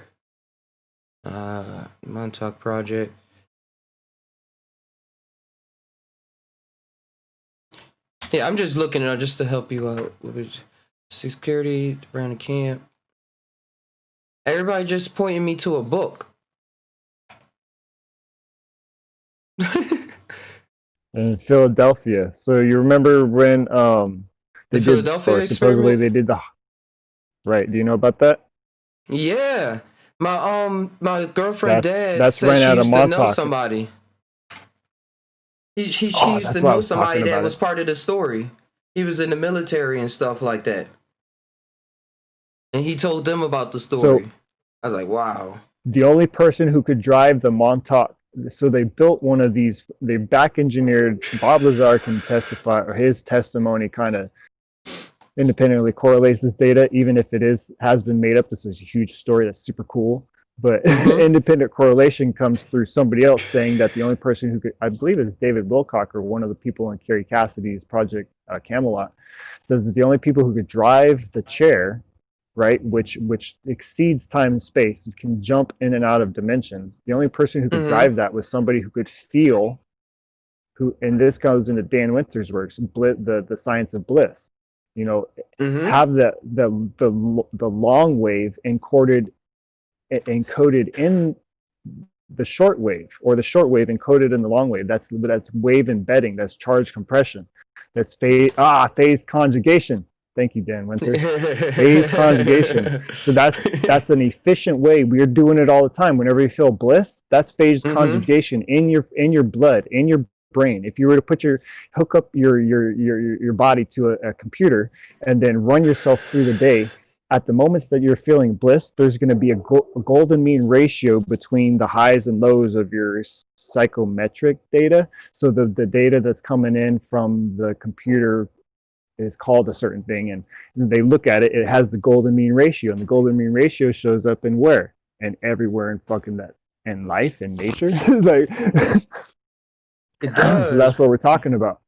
Montauk Project. Yeah, I'm just looking at it just to help you out. Security around the camp. Everybody just pointing me to a book. In Philadelphia. So you remember when they The did, Philadelphia or supposedly experiment? they did the right? Do you know about that? Yeah. My girlfriend dad That's said ran she out of used to know Montauk. somebody. She Oh, used to that's why I know was talking somebody that about was it. part of the story. He was in the military and stuff like that. And he told them about the So story. I was like, wow. the only person who could drive the Montauk, so they built one of these. They back engineered. Bob Lazar can testify, or his testimony kind of independently correlates this data, even if it has been made up. This is a huge story that's super cool. But Mm-hmm. independent correlation comes through somebody else saying that the only person who could, I believe it's David Wilcock, or one of the people in Kerry Cassidy's project Camelot, says that the only people who could drive the chair, right, which exceeds time and space, can jump in and out of dimensions. The only person who could Mm-hmm. drive that was somebody who could feel, who, and this goes into Dan Winter's works, the science of bliss. You know, Mm-hmm. have the long wave encoded in the short wave, or the short wave encoded in the long wave. That's wave embedding. That's charge compression. That's phase conjugation. Thank you, Dan Winter. Phase conjugation. So that's an efficient way. We're doing it all the time. Whenever you feel bliss, that's phase Mm-hmm. conjugation in your blood, in your brain. If you were to hook up your body to a computer and then run yourself through the day, at the moments that you're feeling bliss, there's going to be a golden mean ratio between the highs and lows of your psychometric data. So the data that's coming in from the computer is called a certain thing, and they look at it, it has the golden mean ratio, and the golden mean ratio shows up in where? And everywhere in fucking that, in life and nature. Like, It so does. that's what we're talking about.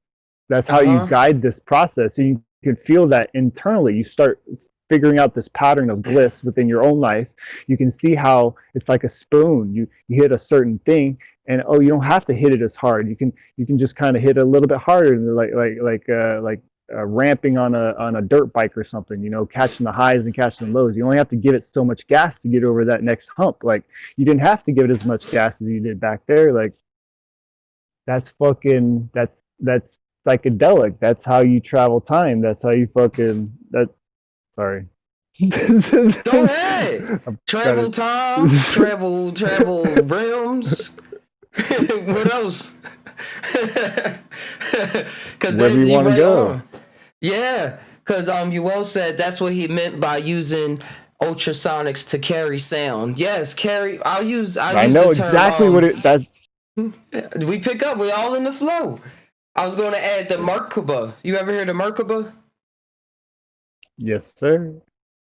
That's how you Uh-huh. guide this process. So you can feel that internally. You start figuring out this pattern of bliss within your own life. You can see how it's like a spoon. You hit a certain thing, and you don't have to hit it as hard. You can just kind of hit it a little bit harder, like ramping on a dirt bike or something. You know, catching the highs and catching the lows. You only have to give it so much gas to get over that next hump. Like, you didn't have to give it as much gas as you did back there. Like, that's psychedelic. That's how you travel time. That's how you sorry. Go ahead. I'm Travel trying time, to travel realms. What else? Cause wherever then you you want to right go. on. Yeah. Cause you said that's what he meant by using ultrasonics to carry sound. Yes, carry. I'll use I the know term exactly what it that we pick up, we're all in the flow. I was gonna add the Merkabah. You ever heard of Merkabah? yes, sir.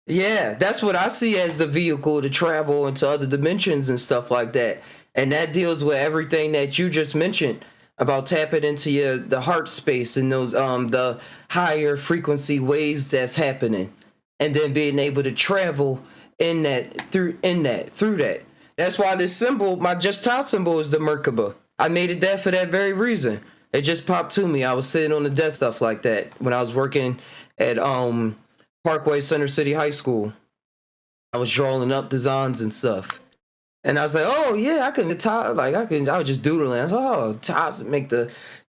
Yeah, that's what I see as the vehicle to travel into other dimensions and stuff like that. And that deals with everything that you just mentioned about tapping into the heart space and those the higher frequency waves that's happening, and then being able to travel through that. That's why this symbol, my just top symbol, is the Merkabah. I made it that for that very reason. It just popped to me. I was sitting on the desk, stuff like that, when I was working at Parkway Center City High School. I was drawing up designs and stuff. And I was like, oh yeah, I can tie, like I was just doodling. I was like, oh, ties make the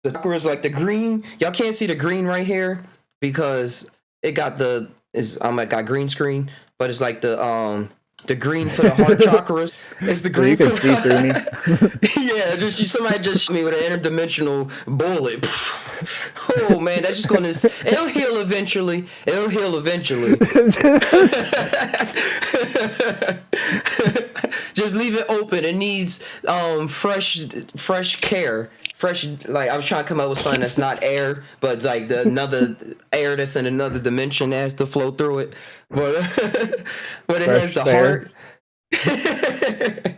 chakras like the green. Y'all can't see the green right here because it got got green screen, but it's like the green for the heart chakras. It's the So you green for can see through me. yeah, somebody just shot me with an interdimensional bullet. Oh man, that's just gonna it'll heal eventually. It'll heal eventually. Just leave it open. It needs fresh care. Fresh, like I was trying to come up with something that's not air, but like another air that's in another dimension has to flow through it. But but it has Fresh the air. heart.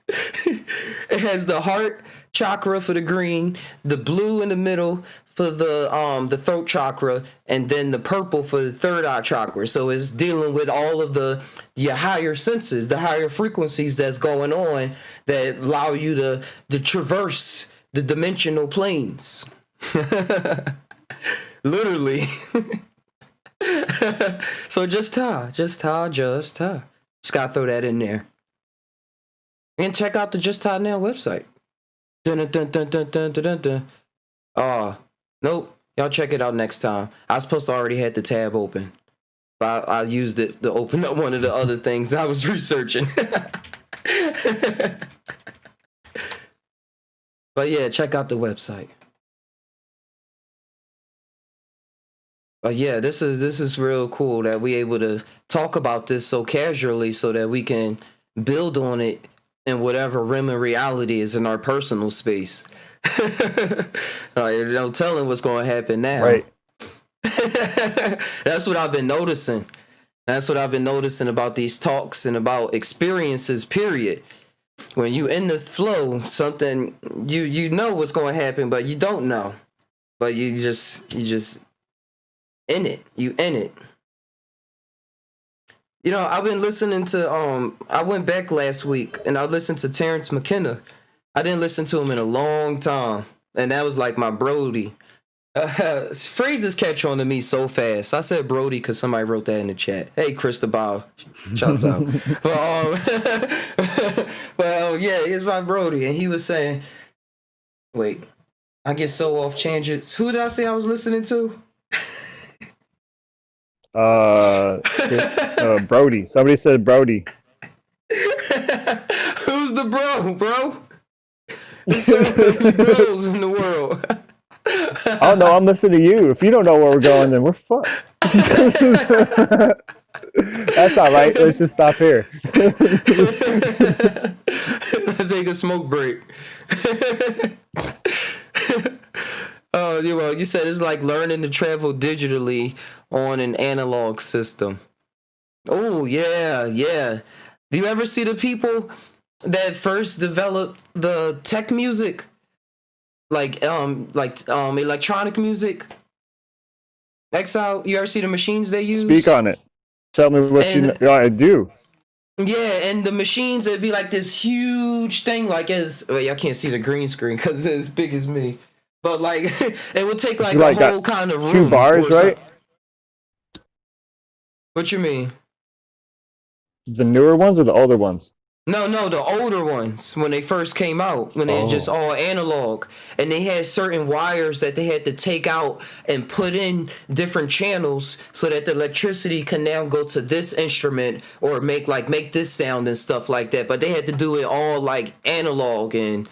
It has the heart chakra for the green, the blue in the middle for the throat chakra, and then the purple for the third eye chakra. So it's dealing with all of your higher senses, the higher frequencies that's going on that allow you to traverse the dimensional planes. Literally. So just gotta throw that in there. And check out the Just Tie Now website. Dun, dun, dun, dun, dun, dun, dun, dun. Oh, nope. Y'all check it out next time. I was supposed to already had the tab open, but I used it to open up one of the other things I was researching. But yeah, check out the website. But yeah, this is real cool that we able to talk about this so casually so that we can build on it in whatever realm of reality is in our personal space. Like, no telling what's going to happen now. Right. That's what I've been noticing. That's what I've been noticing about these talks and about experiences, period. When you in the flow, something you know what's going to happen, but you don't know. But you just in it. You in it. You know, I've been listening to I went back last week and I listened to Terrence McKenna. I didn't listen to him in a long time, and that was like my Brody. Phrases catch on to me so fast. I said Brody because somebody wrote that in the chat. Hey, Christobal, shouts out. But yeah, it's my Brody, and he was saying, "Wait, I get so off tangents. Who did I say I was listening to?" Brody. Somebody said Brody. Who's the bro? There's so many bros in the world. Oh no, I'm listening to you. If you don't know where we're going, then we're fucked. That's not right. Let's just stop here. Let's take a smoke break. Oh, well, you said it's like learning to travel digitally on an analog system. Oh, yeah. Do you ever see the people that first developed the tech music? Like electronic music? Exile, you ever see the machines they use? Speak on it. Tell me what you know. Yeah, I do. Yeah, and the machines, it'd be like this huge thing, like I can't see the green screen because it's as big as me. But like, it would take like a whole kind of room. 2 bars, right? What you mean? The newer ones or the older ones? No, the older ones, when they first came out, when they were just all analog, and they had certain wires that they had to take out and put in different channels so that the electricity can now go to this instrument or make this sound and stuff like that. But they had to do it all like analog and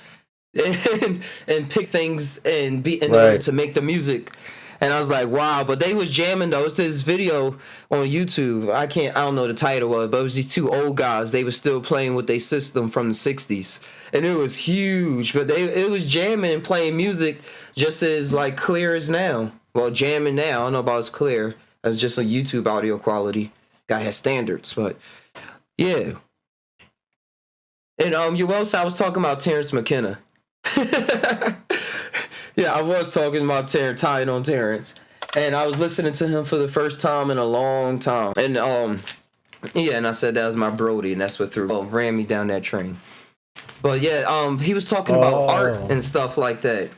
pick things and be in order to make the music. And I was like, wow, but they was jamming though. It's this video on YouTube. I don't know the title of it, but it was these 2 old guys. They were still playing with their system from the 60s. And it was huge, but it was jamming and playing music just as like clear as now. Well, jamming now, I don't know about as clear as just a YouTube audio quality. Guy has standards, but yeah. And I was talking about Terrence McKenna. Yeah, I was talking about Tainow Terrence, and I was listening to him for the first time in a long time. And and I said that was my Brody, and that's what ran me down that train. But yeah, he was talking about art and stuff like that,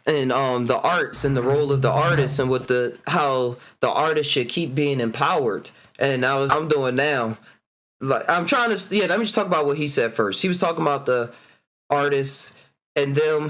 and the arts and the role of the artist and how the artist should keep being empowered. And I'm doing now. Like I'm trying to let me just talk about what he said first. He was talking about the artists and them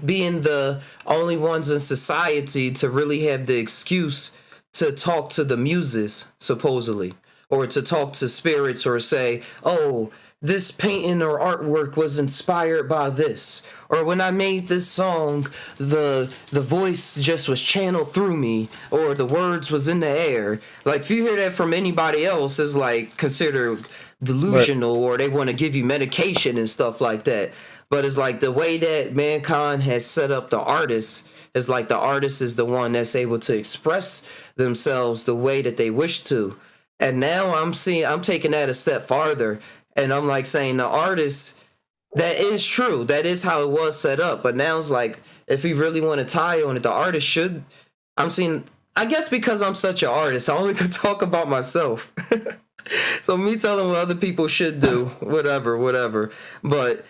being the only ones in society to really have the excuse to talk to the muses, supposedly, or to talk to spirits or say, oh, this painting or artwork was inspired by this. Or when I made this song, the voice just was channeled through me, or the words was in the air. Like, if you hear that from anybody else, it's like considered delusional, or they want to give you medication and stuff like that. But it's like the way that mankind has set up the artist is like the artist is the one that's able to express themselves the way that they wish to. And now I'm taking that a step farther. And I'm like saying the artist, that is true. That is how it was set up. But now it's like, if we really want to tie on it, the artist should, I guess because I'm such an artist, I only could talk about myself. So me telling what other people should do, whatever. But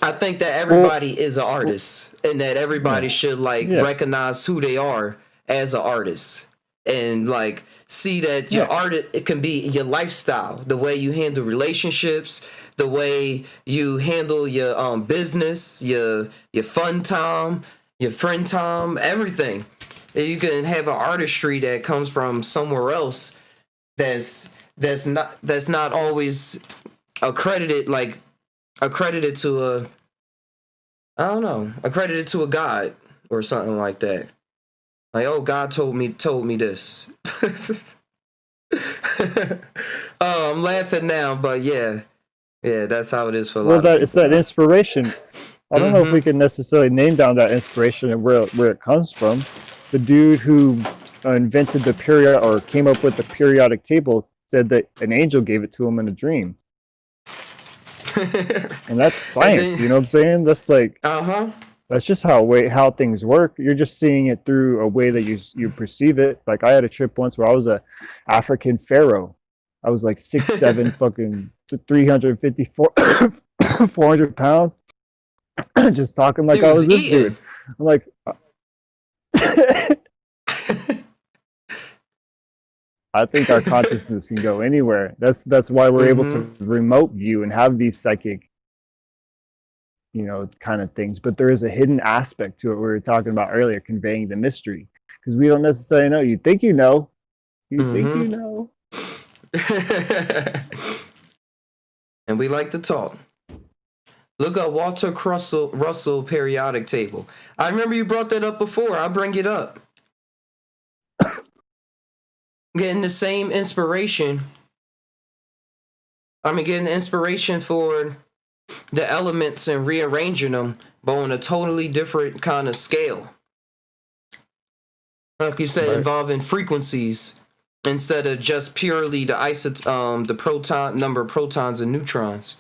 I think that everybody is an artist, and that everybody should recognize who they are as an artist, and like see that your art, it can be your lifestyle, the way you handle relationships, the way you handle your business, your fun time, your friend time, everything. And you can have an artistry that comes from somewhere else that's not always accredited to a god or something like that. Like, oh, God told me this. Oh, I'm laughing now, but yeah, that's how it is for a lot of people. It's that inspiration. I don't know if we can necessarily name down that inspiration and where it comes from. The dude who invented the period or came up with the periodic table said that an angel gave it to him in a dream. And that's science, you know what I'm saying? That's like, that's just how things work. You're just seeing it through a way that you perceive it. Like, I had a trip once where I was a African pharaoh. I was like 6'7", fucking 354, 400 pounds, just talking like I was this dude. I'm like, I think our consciousness can go anywhere. That's why we're able to remote view and have these psychic, kind of things. But there is a hidden aspect to it we were talking about earlier, conveying the mystery, because we don't necessarily know. You think you know. You think you know. And we like to talk. Look up Walter Russell periodic table. I remember you brought that up before. I'll bring it up. Getting the same inspiration. Getting inspiration for the elements and rearranging them, but on a totally different kind of scale. Like you said, involving frequencies instead of just purely the proton number of protons and neutrons.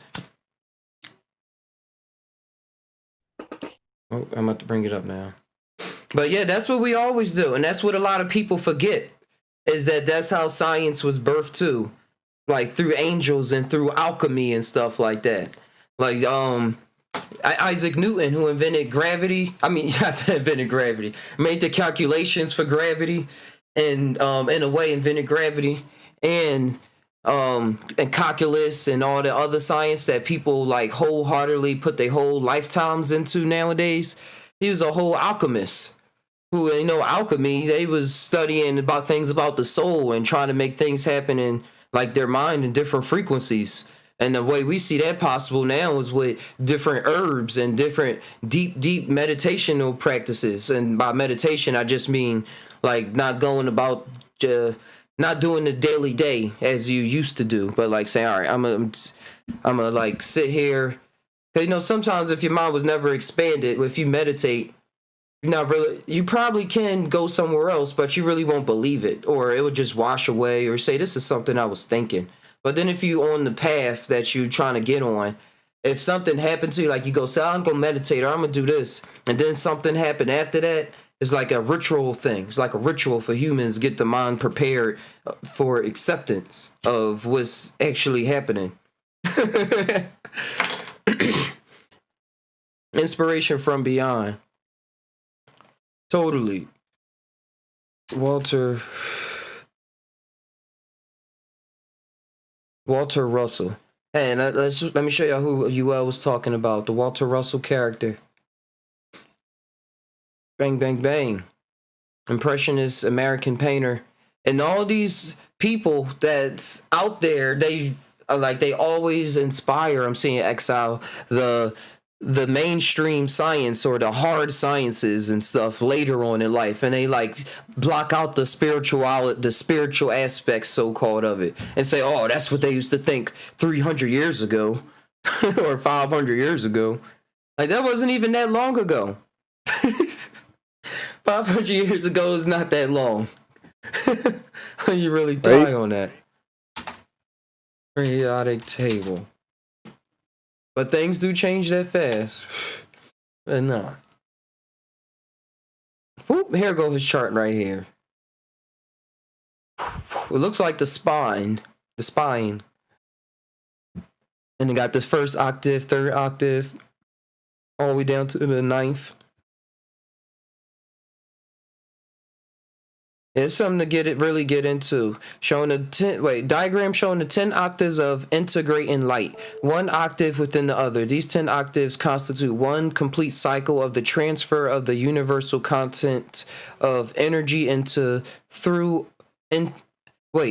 Oh, I'm about to bring it up now. But yeah, that's what we always do, and that's what a lot of people forget. Is that's how science was birthed too, like through angels and through alchemy and stuff like that. Like Isaac Newton, who invented gravity. Invented gravity, made the calculations for gravity, and in a way invented gravity and calculus and all the other science that people like wholeheartedly put their whole lifetimes into nowadays. He was a whole alchemist. Who, alchemy, they was studying about things about the soul and trying to make things happen in like their mind in different frequencies. And the way we see that possible now is with different herbs and different deep meditational practices. And by meditation, I just mean like not going about, not doing the daily day as you used to do, but like saying, all right, I'm gonna like sit here. Cause sometimes if your mind was never expanded, if you meditate, you probably can go somewhere else, but you really won't believe it, or it would just wash away or say, this is something I was thinking. But then if you on the path that you're trying to get on, if something happened to you, like you go, say, I'm going to meditate or I'm going to do this, and then something happened after that, it's like a ritual thing. It's like a ritual for humans to get the mind prepared for acceptance of what's actually happening. Inspiration from beyond. Totally. Walter Russell. Hey, and let me show y'all who UL was talking about. The Walter Russell character. Bang, bang, bang. Impressionist American painter. And all these people that's out there, they always inspire, I'm seeing Exile, the mainstream science or the hard sciences and stuff later on in life, and they like block out the spiritual aspects so-called of it and say, oh, that's what they used to think 300 years ago or 500 years ago. Like, that wasn't even that long ago. 500 years ago is not that long. You really die on that. Periodic table. But things do change that fast. And no. Whoop, here go his chart right here. It looks like the spine. And it got this first octave, third octave, all the way down to the ninth. It's something to really get into. Diagram showing the 10 octaves of integrating light, one octave within the other. These 10 octaves constitute one complete cycle of the transfer of the universal content of energy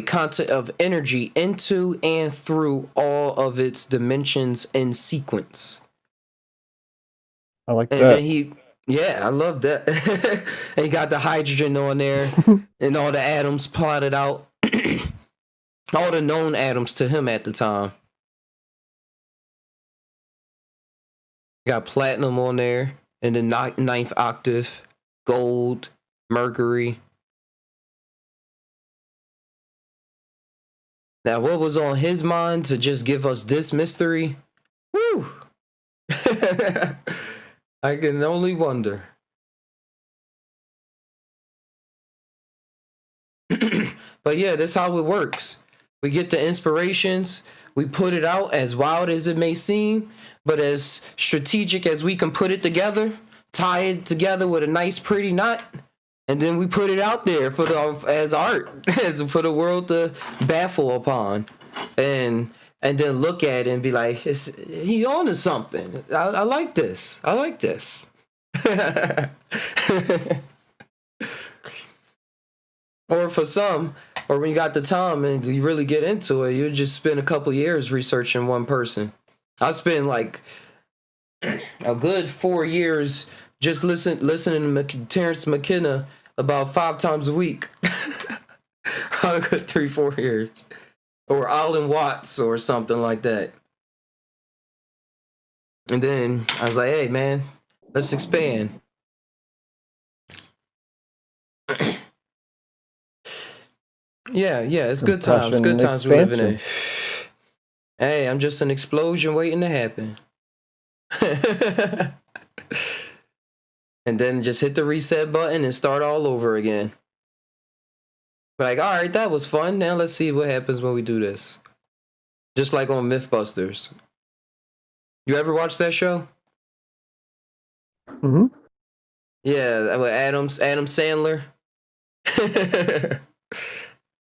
content of energy into and through all of its dimensions in sequence. I like and that. Then I love that. And he got the hydrogen on there and all the atoms plotted out. All the known atoms to him at the time. Got platinum on there in the ninth octave, gold, mercury. Now, what was on his mind to just give us this mystery? Woo! I can only wonder. But yeah, that's how it works. We get the inspirations, we put it out, as wild as it may seem, but as strategic as we can put it together, tie it together with a nice pretty knot, and then we put it out there as art, for the world to baffle upon, and then look at it and be like, he on to something. I like this. I like this. Or for some, or when you got the time and you really get into it, you just spend a couple years researching one person. I spent like a good 4 years just listening to Terrence McKenna about 5 times a week. A good 3-4 years. Or Alan Watts or something like that. And then I was like, hey man, let's expand. Yeah, it's good times. Good times we're living in. Hey, I'm just an explosion waiting to happen. And then just hit the reset button and start all over again. Like, all right, that was fun. Now let's see what happens when we do this. Just like on Mythbusters. You ever watch that show? Mm-hmm. Yeah, with Adam Sandler.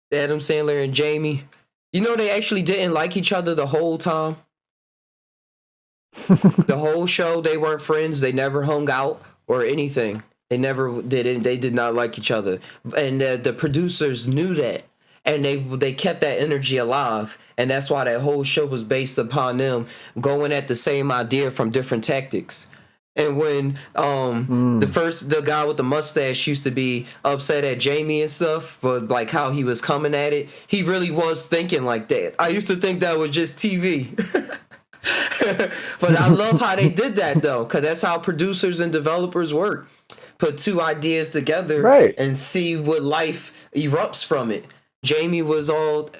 Adam Sandler and Jamie. You know they actually didn't like each other the whole time. The whole show, they weren't friends. They never hung out or anything. They never did it. They did not like each other. And the producers knew that. And they kept that energy alive. And that's why that whole show was based upon them going at the same idea from different tactics. And when the guy with the mustache used to be upset at Jamie and stuff, but like how he was coming at it, he really was thinking like that. I used to think that was just TV. But I love how they did that though, because that's how producers and developers work. Put two ideas together and see what life erupts from it. Jamie was all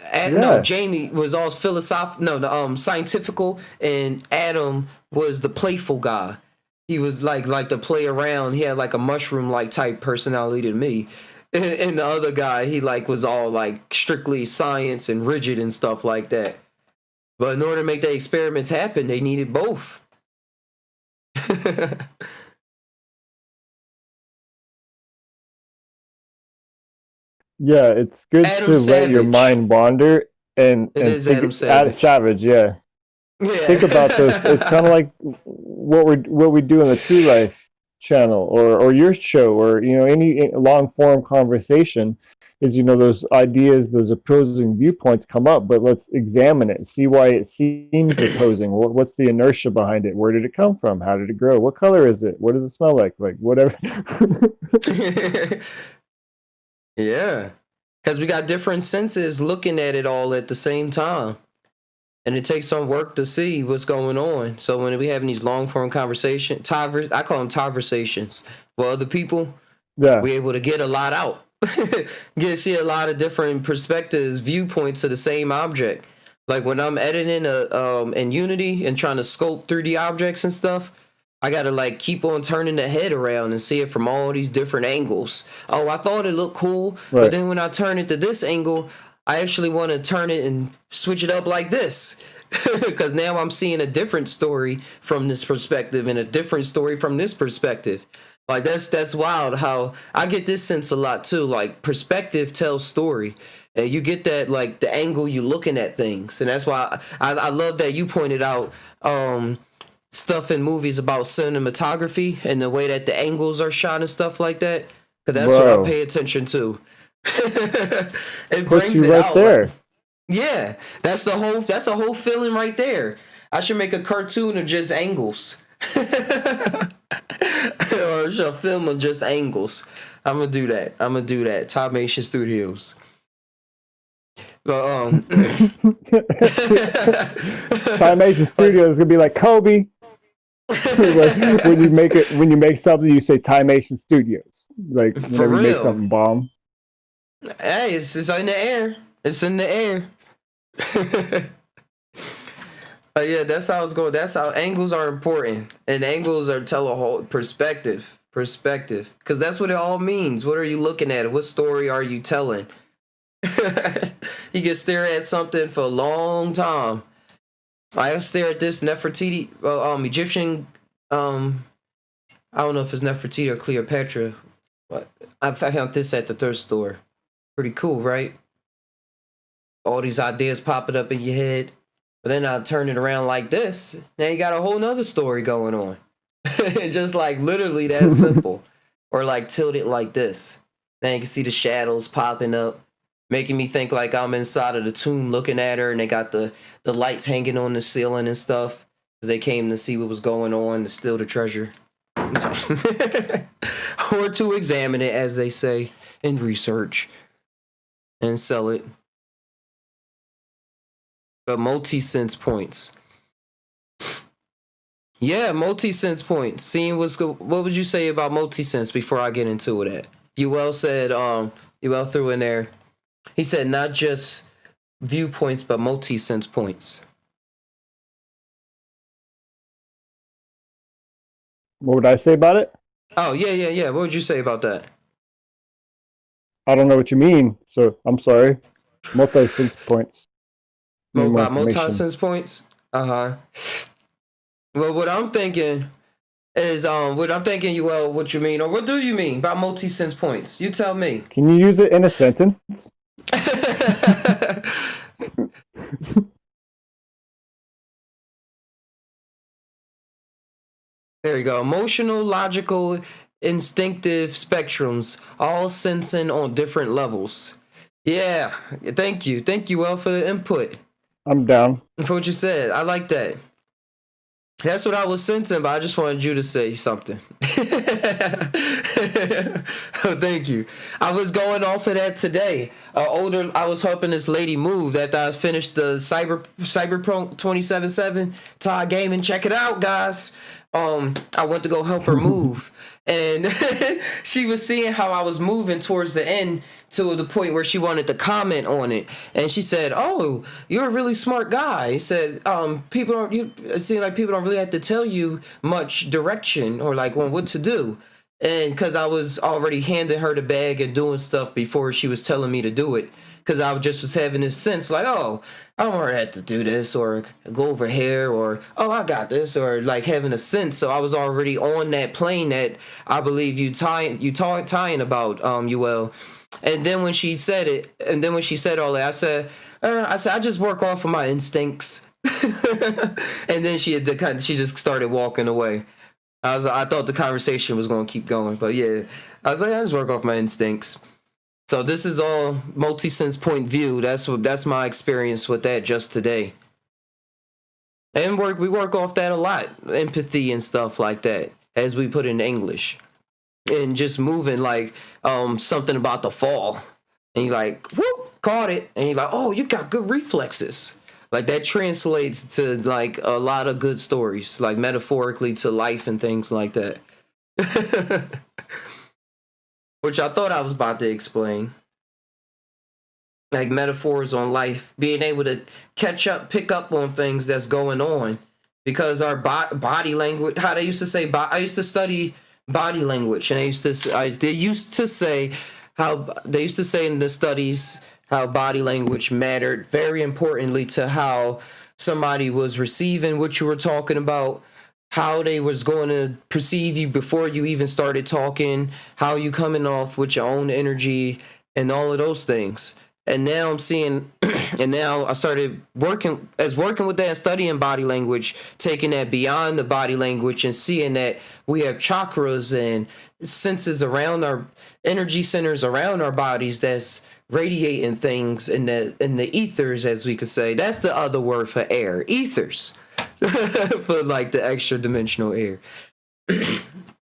scientifical, and Adam was the playful guy. He was like to play around. He had like a mushroom like type personality to me. And the other guy, he like was all like strictly science and rigid and stuff like that. But in order to make the experiments happen, they needed both. Yeah, it's good Adam to Savage. let your mind wander and is think Adam Savage. Yeah. Think about this. It's kind of like what we do in the True Life channel or your show or any long form conversation is those ideas, those opposing viewpoints come up, but let's examine it, see why it seems opposing. What's the inertia behind it? Where did it come from? How did it grow? What color is it? What does it smell like? Like whatever. Yeah, because we got different senses looking at it all at the same time. And it takes some work to see what's going on. So when we having these long form conversations, I call them conversations with other people, we're able to get a lot out. See a lot of different perspectives, viewpoints of the same object. Like when I'm editing in Unity and trying to sculpt 3D objects and stuff, I gotta like keep on turning the head around and see it from all these different angles. Oh, I thought it looked cool, but Right. then when I turn it to this angle, I actually want to turn it and switch it up like this. Because now I'm seeing a different story from this perspective and a different story from this perspective. Like that's wild how I get this sense a lot too. Like perspective tells story. And you get that like the angle you looking at things. And that's why I love that you pointed out stuff in movies about cinematography and the way that the angles are shot and stuff like that. Cause that's what I Bro. pay attention to. It Puts brings you it right out. there. Like, yeah, that's the whole feeling right there. I should make a cartoon of just angles. Or I should film of just angles. I'm gonna do that. Top Nation Studios. But Tainow Studios is gonna be like Kobe. Like, when you make something, you say Tainow Studios. Like whenever you make real. something bomb. Hey, it's in the air. It's in the air. Yeah, that's how it's going. That's how angles are important, and angles are tell a whole perspective, because that's what it all means. What are you looking at? What story are you telling? You can stare at something for a long time. I stare at this Nefertiti, Egyptian. I don't know if it's Nefertiti or Cleopatra, but I found this at the thrift store. Pretty cool, right? All these ideas popping up in your head. But then I turn it around like this. Now you got a whole nother story going on. Just like literally that simple. Or like tilt it like this. Now you can see the shadows popping up. Making me think like I'm inside of the tomb looking at her. And they got the lights hanging on the ceiling and stuff. They came to see what was going on to steal the treasure. Or to examine it, as they say, in research. And sell it. But multi-sense points. Yeah, multi-sense points. Seeing what's good. What would you say about multi-sense before I get into it? Uel said, Uel threw in there. He said not just viewpoints, but multi-sense points. What would I say about it? Oh, yeah. What would you say about that? I don't know what you mean, so I'm sorry. Multi-sense points. Need more About information. multi-sense points? Uh-huh. Well, what I'm thinking is, Uel, what you mean, or what do you mean by multi-sense points? You tell me. Can you use it in a sentence? There you go. Emotional, logical, instinctive spectrums, all sensing on different levels. Yeah. Thank you, Uel, for the input. I'm down. For what you said. I like that. That's what I was sensing, but I just wanted you to say something. Oh, thank you. I was going off of that today. I was helping this lady move after I finished the Cyberpunk 2077 Thai game, and check it out, guys. I went to go help her move, and she was seeing how I was moving towards the end to the point where she wanted to comment on it, and she said, "Oh, you're a really smart guy." He said, it seems like people don't really have to tell you much direction or like on what to do." And because I was already handing her the bag and doing stuff before she was telling me to do it, because I just was having this sense like, oh, I don't want to have to do this or go over here, or oh, I got this, or like having a sense. So I was already on that plane that I believe you tying about, Uel. And then when she said it, and then when she said all that, I said, I just work off of my instincts. And then she just started walking away. I thought the conversation was going to keep going, but yeah, I was like, I just work off my instincts. So this is all multi-sense point view. That's my experience with that just today. And we work off that a lot, empathy and stuff like that, as we put in English. And just moving like something about to fall, and you're like, whoop, caught it, and you're like, oh, you got good reflexes. Like that translates to like a lot of good stories, like metaphorically to life and things like that. Which I thought I was about to explain. like metaphors on life, being able to pick up on things that's going on, because our body language, how they used to say, I used to study body language, and they used to say how they used to say in the studies how body language mattered very importantly to how somebody was receiving what you were talking about, how they was going to perceive you before you even started talking, how you coming off with your own energy, and all of those things. And now I'm seeing, and now I started working with that and studying body language, taking that beyond the body language and seeing that we have chakras and senses around our energy centers around our bodies that's radiating things in the ethers, as we could say. That's the other word for air, ethers, for like the extra dimensional air.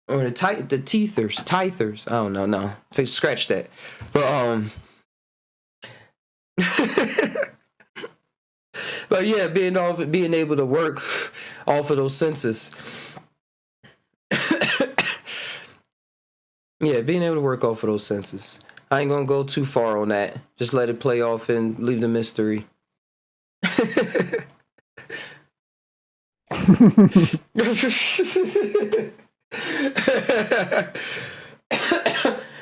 Or the tethers. I don't know. No, scratch that. But but yeah, being able to work off of those senses. Yeah, being able to work off of those senses. I ain't gonna go too far on that. Just let it play off and leave the mystery.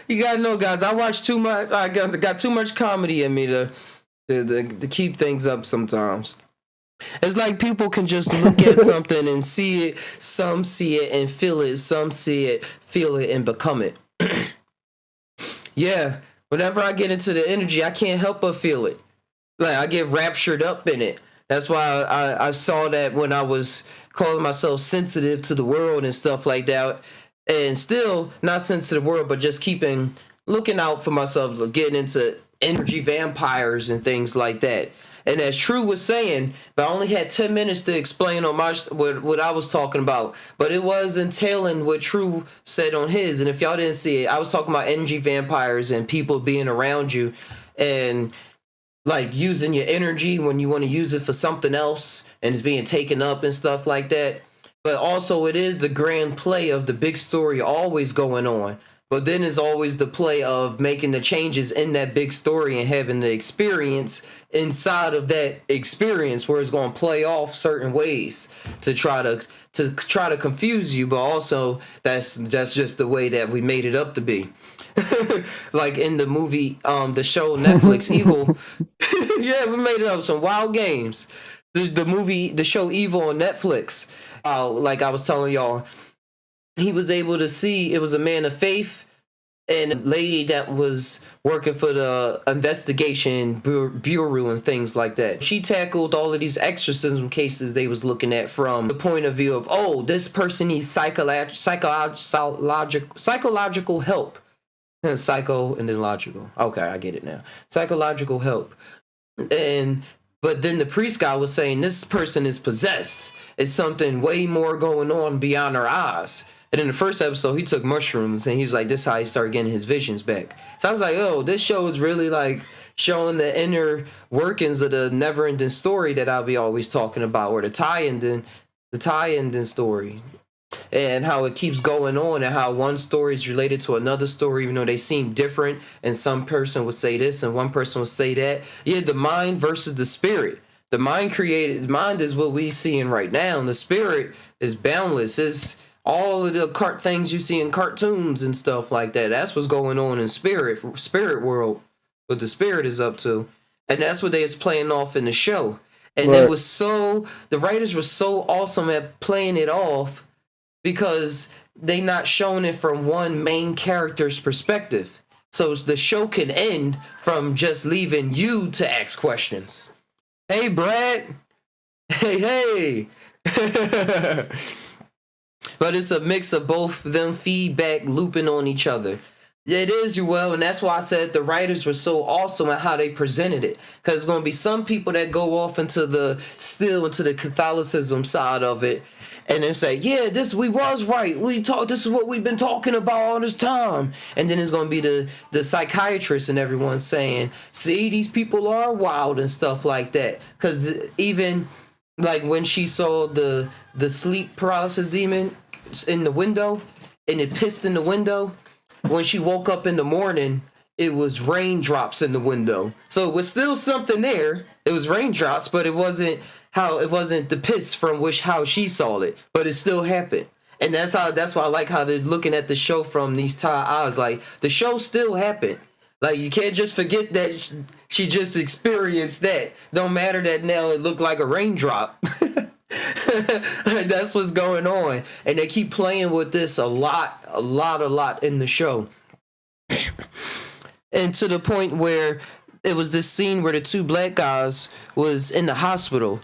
You gotta know, guys, I watch too much. I got too much comedy in me to keep things up sometimes. It's like people can just look at something and see it. Some see it and feel it. Some see it, feel it, and become it. Yeah, whenever I get into the energy, I can't help but feel it. Like, I get raptured up in it. That's why I saw that when I was calling myself sensitive to the world and stuff like that. And still not sensitive to the world, but just looking out for myself, getting into energy vampires and things like that. And as True was saying, but I only had 10 minutes to explain on what I was talking about. But it was entailing what True said on his. And if y'all didn't see it, I was talking about energy vampires and people being around you and like using your energy when you want to use it for something else and it's being taken up and stuff like that. But also it is the grand play of the big story always going on. But then it's always the play of making the changes in that big story and having the experience inside of that experience where it's going to play off certain ways to try to confuse you. But also that's just the way that we made it up to be. Like in the movie, the show Netflix Evil. Yeah, we made it up some wild games. The show Evil on Netflix. Like I was telling y'all, he was able to see it was a man of faith and a lady that was working for the investigation bureau and things like that. She tackled all of these exorcism cases they was looking at from the point of view of, oh, this person needs psychological help. Psycho and then logical. Okay, I get it now. Psychological help. But then the priest guy was saying this person is possessed. It's something way more going on beyond our eyes. And in the first episode, he took mushrooms and he was like, this is how he started getting his visions back. So I was like, oh, this show is really like showing the inner workings of the never-ending story that I'll be always talking about, or the tie-in story. And how it keeps going on and how one story is related to another story, even though they seem different. And some person would say this and one person would say that. Yeah, the mind versus the spirit. The mind is what we seeing right now. And the spirit is boundless. It's all of the things you see in cartoons and stuff like that. That's what's going on in spirit world. What the spirit is up to. And that's what they was playing off in the show. And right. The writers were so awesome at playing it off, because they not showing it from one main character's perspective. So the show can end from just leaving you to ask questions. Hey, Brad. Hey. But it's a mix of both of them feedback looping on each other. It is, Joel, and that's why I said the writers were so awesome at how they presented it. Because there's going to be some people that go off into the Catholicism side of it, and then say, yeah, we was right. This is what we've been talking about all this time. And then there's going to be the psychiatrists and everyone saying, see, these people are wild and stuff like that. Because even like when she saw the sleep paralysis demon in the window and it pissed in the window, when she woke up in the morning it was raindrops in the window. So it was still something there. It was raindrops, but it wasn't the piss from how she saw it, but it still happened. And that's why I like how they're looking at the show from these Thai eyes. Like, the show still happened. Like, you can't just forget that she just experienced that. Don't matter that now it looked like a raindrop. That's what's going on. And they keep playing with this a lot in the show. And to the point where it was this scene where the two black guys was in the hospital.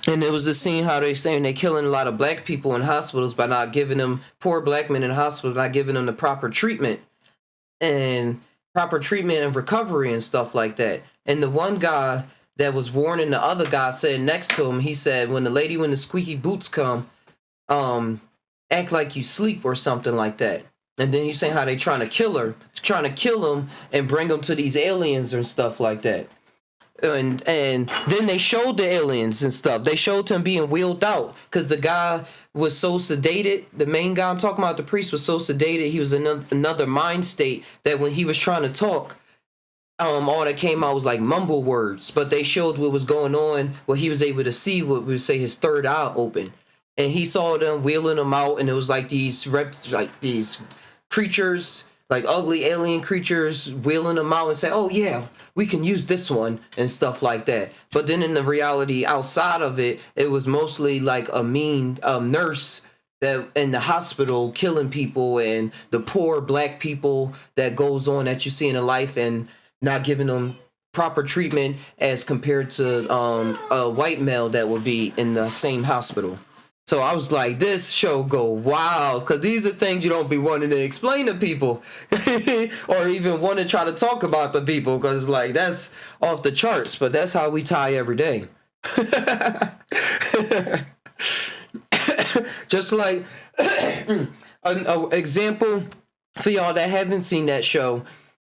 And it was the scene how they saying they killing a lot of black people in hospitals by not giving them, poor black men in hospitals, not giving them the proper treatment and recovery and stuff like that. And the one guy that was warning the other guy sitting next to him, he said, when the squeaky boots come, act like you sleep or something like that. And then he's saying how they trying to kill him and bring him to these aliens and stuff like that. And then they showed the aliens and stuff. They showed him being wheeled out because the guy was so sedated. The main guy I'm talking about, the priest, was so sedated. He was in another mind state that when he was trying to talk, all that came out was like mumble words. But they showed what was going on, what he was able to see, what we would say his third eye open. And he saw them wheeling him out, and it was like these creatures, like ugly alien creatures, wheeling them out and say, oh yeah, we can use this one and stuff like that. But then in the reality outside of it, it was mostly like a mean nurse that in the hospital killing people, and the poor black people that goes on that you see in a life and not giving them proper treatment as compared to a white male that would be in the same hospital. So I was like, this show go wild, because these are things you don't be wanting to explain to people or even want to try to talk about to people, because like that's off the charts, but that's how we tie every day. Just like an example for y'all that haven't seen that show,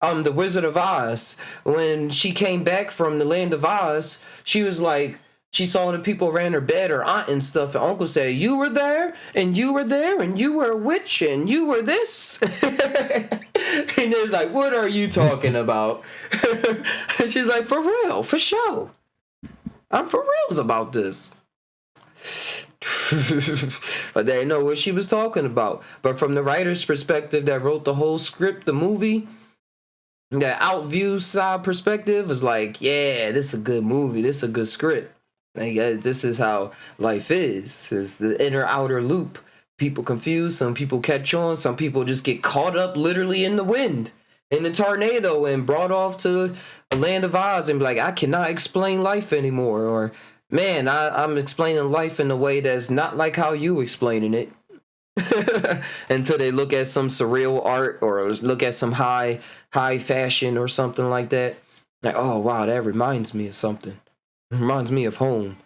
The Wizard of Oz. When she came back from the land of Oz, she was like, she saw the people around her bed, her aunt and stuff, and uncle said, you were there, and you were there, and you were a witch, and you were this. And it was like, what are you talking about? And she's like, for real, for sure. I'm for reals about this. But they didn't know what she was talking about. But from the writer's perspective that wrote the whole script, the movie, that outview side perspective was like, yeah, this is a good movie, this is a good script. Like, this is how life is the inner outer loop. People confused, some people catch on, some people just get caught up literally in the wind, in the tornado, and brought off to the land of Oz and be like, I cannot explain life anymore, or man, I'm explaining life in a way that's not like how you explaining it. Until they look at some surreal art or look at some high fashion or something like that. Like, oh wow, that reminds me of something. It reminds me of home.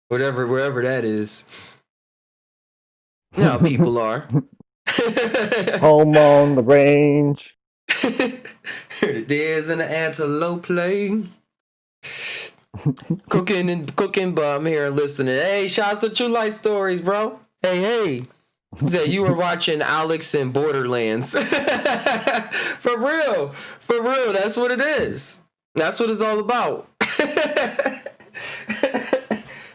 Wherever that is. You know how people are. Home on the range. The deers and the antelope play. Cooking, but I'm here listening. Hey, shouts to True Life Stories, bro. Hey. So you were watching Alex in Borderlands. For real. That's what it is. That's what it's all about.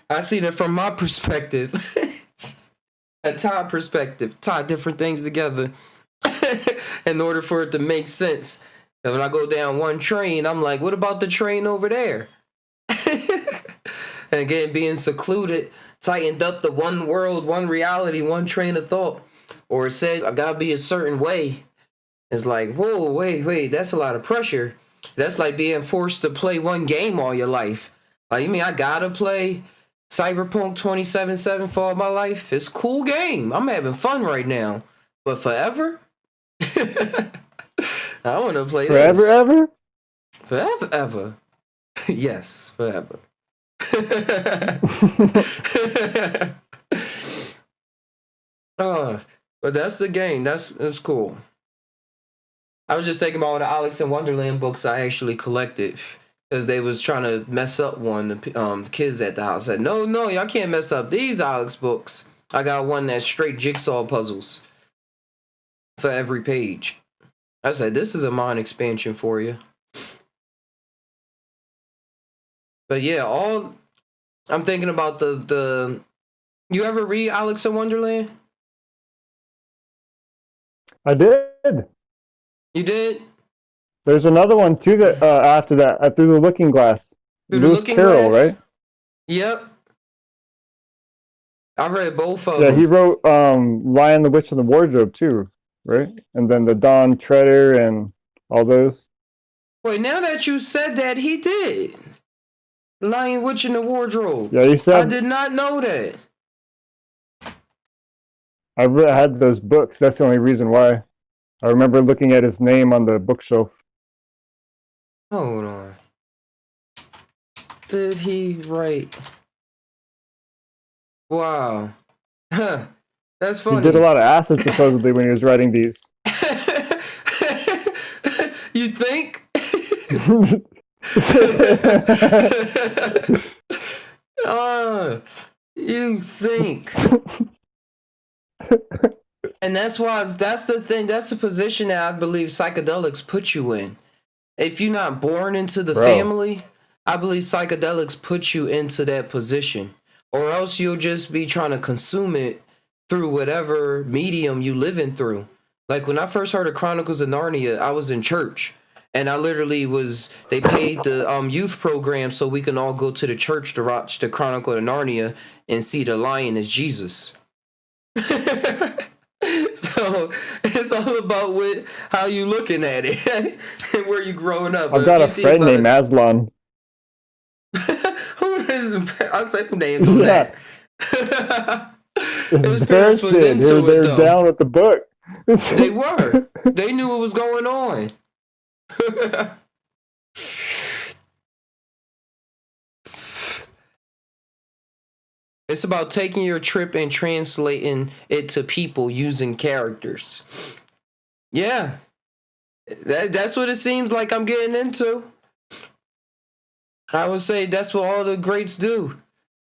I see that from my perspective. A Thai perspective. Tie different things together in order for it to make sense. And when I go down one train, I'm like, what about the train over there? And again, being secluded, tightened up the one world, one reality, one train of thought. Or it said, I gotta be a certain way. It's like, whoa, wait, that's a lot of pressure. That's like being forced to play one game all your life. Like, you mean I gotta play Cyberpunk 2077 for all my life? It's a cool game. I'm having fun right now. But forever? I want to play forever, this. Ever? Forever, ever. Yes, forever. But that's the game. That's cool. I was just thinking about all the Alice in Wonderland books I actually collected, because they was trying to mess up one. The kids at the house said, no, y'all can't mess up these Alex books. I got one that's straight jigsaw puzzles for every page. I said, this is a mind expansion for you. But yeah, I'm thinking about the. You ever read Alice in Wonderland? I did. You did? There's another one too that after that, Through the Looking Glass. Through the Lewis Looking Carroll, Glass? right? Yep. I read both of Yeah, them. he wrote Lion, the Witch, and the Wardrobe too, right? And then the Dawn Treader and all those. Wait, now that you said that, he did. Lion, Witch, and the Wardrobe. Yeah, he said. I did not know that. I had those books. That's the only reason why. I remember looking at his name on the bookshelf. Hold on. Did he write? Wow. Huh. That's funny. He did a lot of acid supposedly when he was writing these. You think? You think? And that's the thing. That's the position that I believe psychedelics put you in. If you're not born into the family, I believe psychedelics put you into that position. Or else you'll just be trying to consume it through whatever medium you living through. Like when I first heard of Chronicles of Narnia, I was in church. And I literally they paid the youth program so we can all go to the church to watch the Chronicle of Narnia and see the lion as Jesus. So it's all about how you looking at it and where you growing up. I've got a friend named Aslan. Who is? I said who named him that. His parents was into they it were though. Down with the book. They were. They knew what was going on. It's about taking your trip and translating it to people using characters. Yeah. That's what it seems like I'm getting into. I would say that's what all the greats do.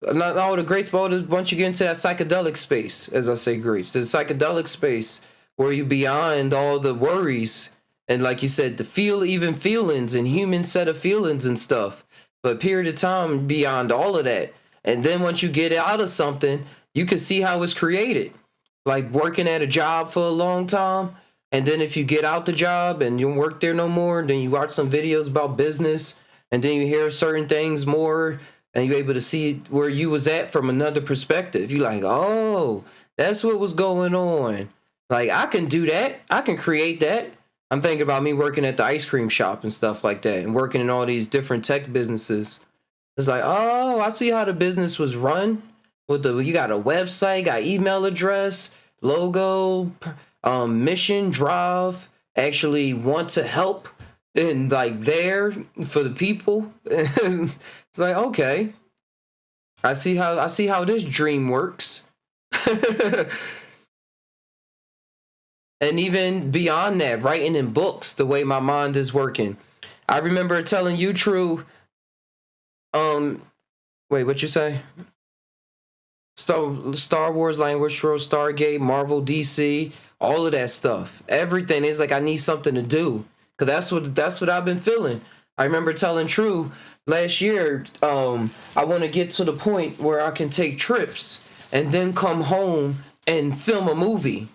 Not all the greats, but once you get into that psychedelic space, as I say greats, the psychedelic space where you beyond all the worries and like you said, even feelings and human set of feelings and stuff. But period of time beyond all of that. And then once you get out of something, you can see how it's created. Like working at a job for a long time. And then if you get out the job and you don't work there no more, then you watch some videos about business. And then you hear certain things more. And you're able to see where you was at from another perspective. You're like, oh, that's what was going on. Like, I can do that. I can create that. I'm thinking about me working at the ice cream shop and stuff like that. And working in all these different tech businesses. It's like, oh, I see how the business was run. You got a website, got email address, logo, mission, drive, actually want to help and like there for the people. It's like, okay, I see how this dream works. And even beyond that, writing in books, the way my mind is working. I remember telling you, True. Wait, what you say? Star Wars, Language Show, Stargate, Marvel, DC, all of that stuff. Everything is like I need something to do, cause that's what I've been feeling. I remember telling True last year, I want to get to the point where I can take trips and then come home and film a movie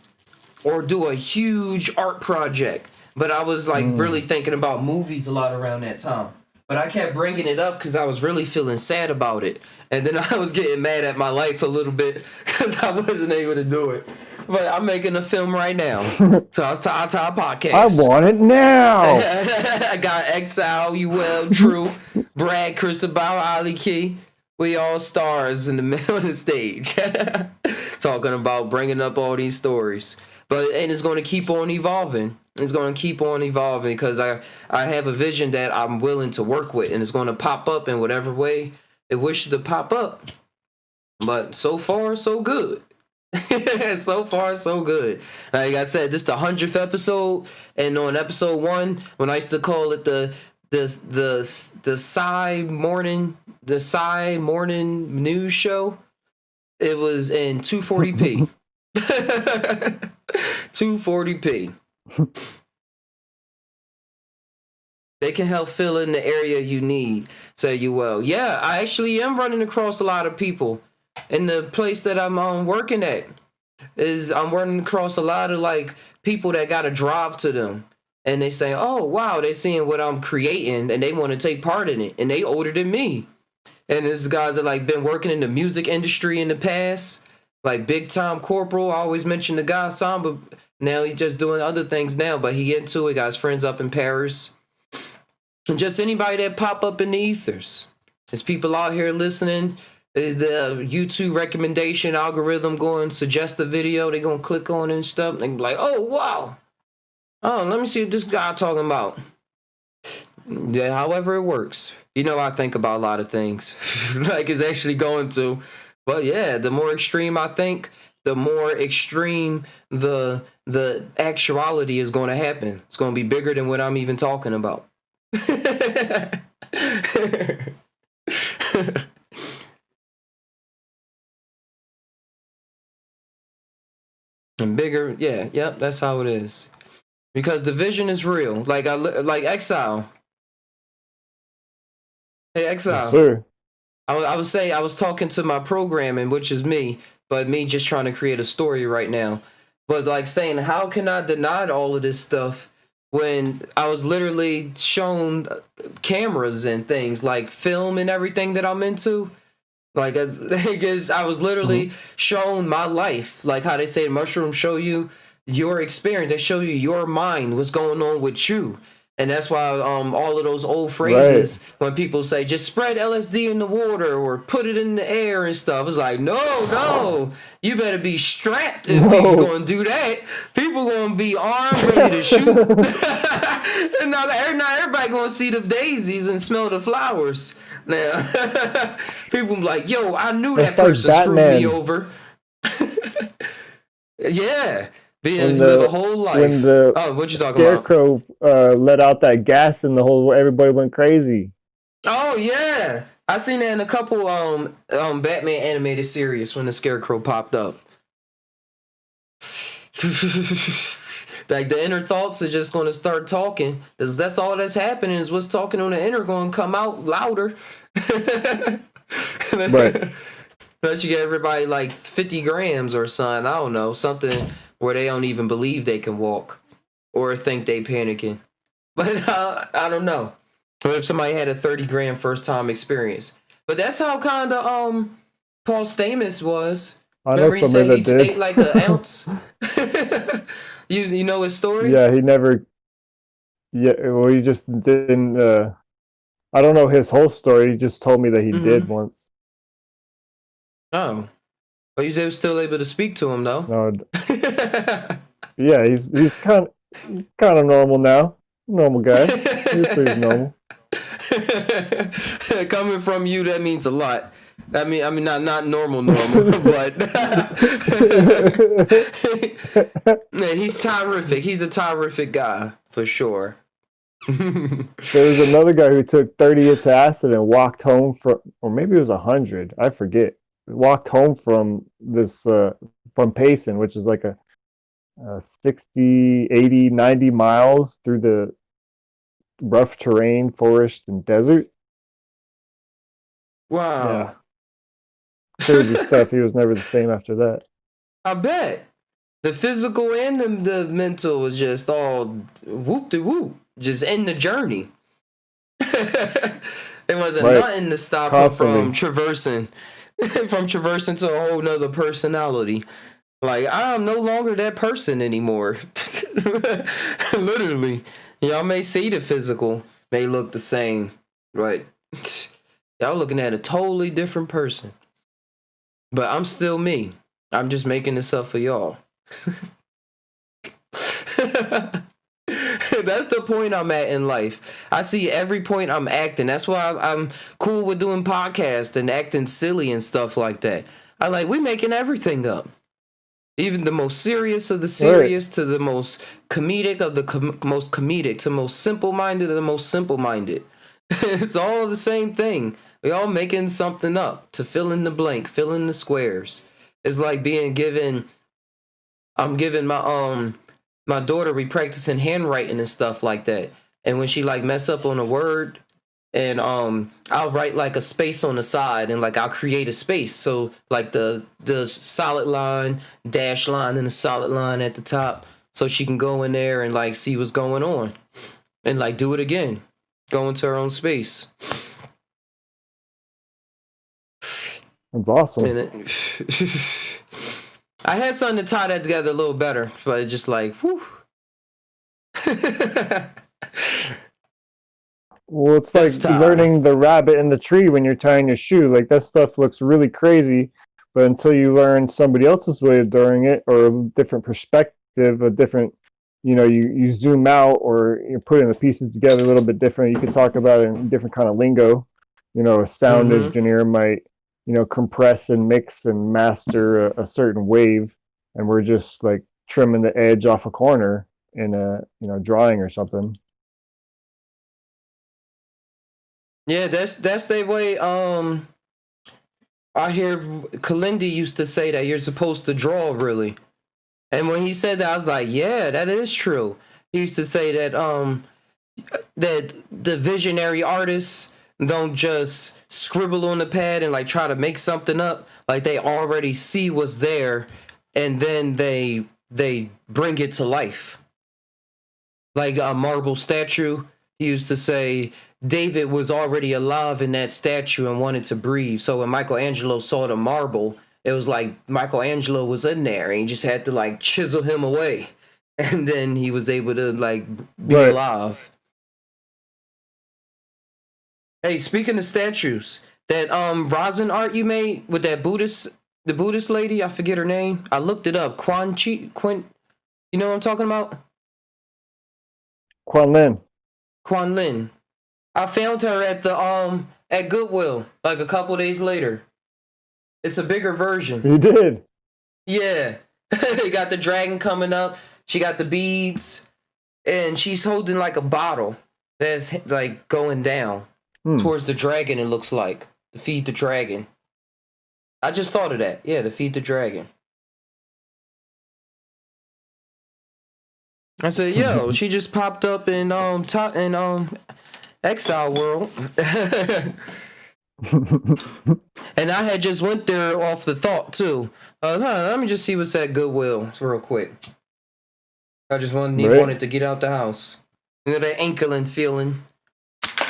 or do a huge art project. But I was like really thinking about movies a lot around that time. But I kept bringing it up because I was really feeling sad about it. And then I was getting mad at my life a little bit because I wasn't able to do it. But I'm making a film right now. Psy Tai Podcast. I want it now. I got Exile, True, Brad, Christopher, Ali Key. We all stars in the middle of the stage. Talking about bringing up all these stories. And it's going to keep on evolving. It's going to keep on evolving because I have a vision that I'm willing to work with, and it's going to pop up in whatever way it wishes to pop up. But so far, so good. So far, so good. Like I said, this is the 100th episode, and on episode 1, when I used to call it the Psy morning news show, it was in 240p. 240p. They can help fill in the area you need. Say you will. Yeah, I actually am running across a lot of people in the place that I'm working at. I'm running across a lot of like people that got a drive to them, and they say, "Oh wow," they seeing what I'm creating, and they want to take part in it, and they older than me. And these guys that like been working in the music industry in the past, like big time corporal. I always mention the guy Samba. Now he's just doing other things now, but he into it. Got his friends up in Paris. And just anybody that pop up in the ethers. There's people out here listening. The YouTube recommendation algorithm going suggest a video. They gonna click on it and stuff. They be like, oh wow. Oh, let me see what this guy talking about. Yeah, however it works. You know, I think about a lot of things. Like it's actually going to. But yeah, the more extreme I think, the more extreme the actuality is going to happen. It's going to be bigger than what I'm even talking about. And bigger, yeah, yep, that's how it is. Because the vision is real. Like like Exile. Hey, Exile. Yes, sir. I would say I was talking to my programming, which is me, but me just trying to create a story right now. But like saying, how can I deny all of this stuff when I was literally shown cameras and things like film and everything that I'm into? Like I was literally shown my life, like how they say mushrooms show you your experience, they show you your mind, what's going on with you. And that's why all of those old phrases, when people say just spread LSD in the water or put it in the air and stuff, it's like, no, you better be strapped if people going to do that. People going to be armed, ready to shoot. And not everybody going to see the daisies and smell the flowers. Now, people be like, yo, I knew that person screwed me over. Yeah. Live a whole life. When the what you talking Scarecrow let out that gas and everybody went crazy. Oh yeah, I seen that in a couple Batman animated series when the Scarecrow popped up. Like the inner thoughts are just going to start talking. That's all that's happening is what's talking on the inner going to come out louder. Right. Unless you get everybody like 50 grams or something. I don't know, something where they don't even believe they can walk or think they panicking. But I don't know. What if somebody had a 30-gram first-time experience? But that's how kind of Paul Stamets was. Remember he said he ate like an ounce? You know his story? Yeah, he never... Yeah, well, he just didn't... I don't know his whole story. He just told me that he did once. Oh. But he's still able to speak to him, though. No. Yeah, he's kind of normal now. Normal guy. He's pretty normal. Coming from you, that means a lot. I mean, not normal, but yeah, he's terrific. He's a terrific guy for sure. There was another guy who took 30 hits of acid and walked home or maybe it was 100. I forget. Walked home from this from Payson, which is like a 60, 80, 90 miles through the rough terrain, forest, and desert. Wow. Yeah. Crazy stuff. He was never the same after that. I bet. The physical and the mental was just all whoop-de-whoop, just in the journey. There wasn't nothing to stop him from traversing. From traversing to a whole nother personality. Like, I'm no longer that person anymore. Literally. Y'all may see the physical, may look the same, but y'all looking at a totally different person. But I'm still me. I'm just making this up for y'all. That's the point I'm at in life. I see every point I'm acting. That's why I'm cool with doing podcasts and acting silly and stuff like that. We making everything up. Even the most serious of the serious to the most comedic of the most comedic to most simple-minded of the most simple-minded. It's all the same thing. We all making something up to fill in the blank, fill in the squares. It's like being given... I'm giving my daughter, we practicing handwriting and stuff like that. and when she like mess up on a word, and I'll write like a space on the side, and like I'll create a space, so like the solid line, dash line, and a solid line at the top, so she can go in there and like see what's going on, and like do it again, go into her own space. That's awesome. And I had something to tie that together a little better, but it's just like, whew. Well, it's like learning the rabbit in the tree when you're tying your shoe. Like, that stuff looks really crazy, but until you learn somebody else's way of doing it, or a different perspective, a different, you zoom out, or you're putting the pieces together a little bit different. You can talk about it in different kind of lingo. A sound engineer might, compress and mix and master a certain wave, and we're just like trimming the edge off a corner in a, drawing or something. Yeah, that's the way. I hear Kalindi used to say that you're supposed to draw really, and when he said that, I was like, yeah, that is true. He used to say that that the visionary artists don't just scribble on the pad and like try to make something up. Like, they already see what's there, and then they bring it to life. Like a marble statue, he used to say David was already alive in that statue and wanted to breathe. So when Michelangelo saw the marble, it was like Michelangelo was in there, and he just had to like chisel him away, and then he was able to like be alive. Hey, speaking of statues, that rosin art you made with that the Buddhist lady, I forget her name. I looked it up. Quint, you know what I'm talking about? Quan Lin. I found her at the at Goodwill like a couple days later. It's a bigger version. You did? Yeah. They got the dragon coming up. She got the beads, and she's holding like a bottle that's like going down towards the dragon. It looks like to feed the dragon. I just thought of that. Yeah, to feed the dragon. I said, yo, she just popped up in Exile World. And I had just went there off the thought too. Let me just see what's at Goodwill real quick. I just wanted to get out the house. That ankling feeling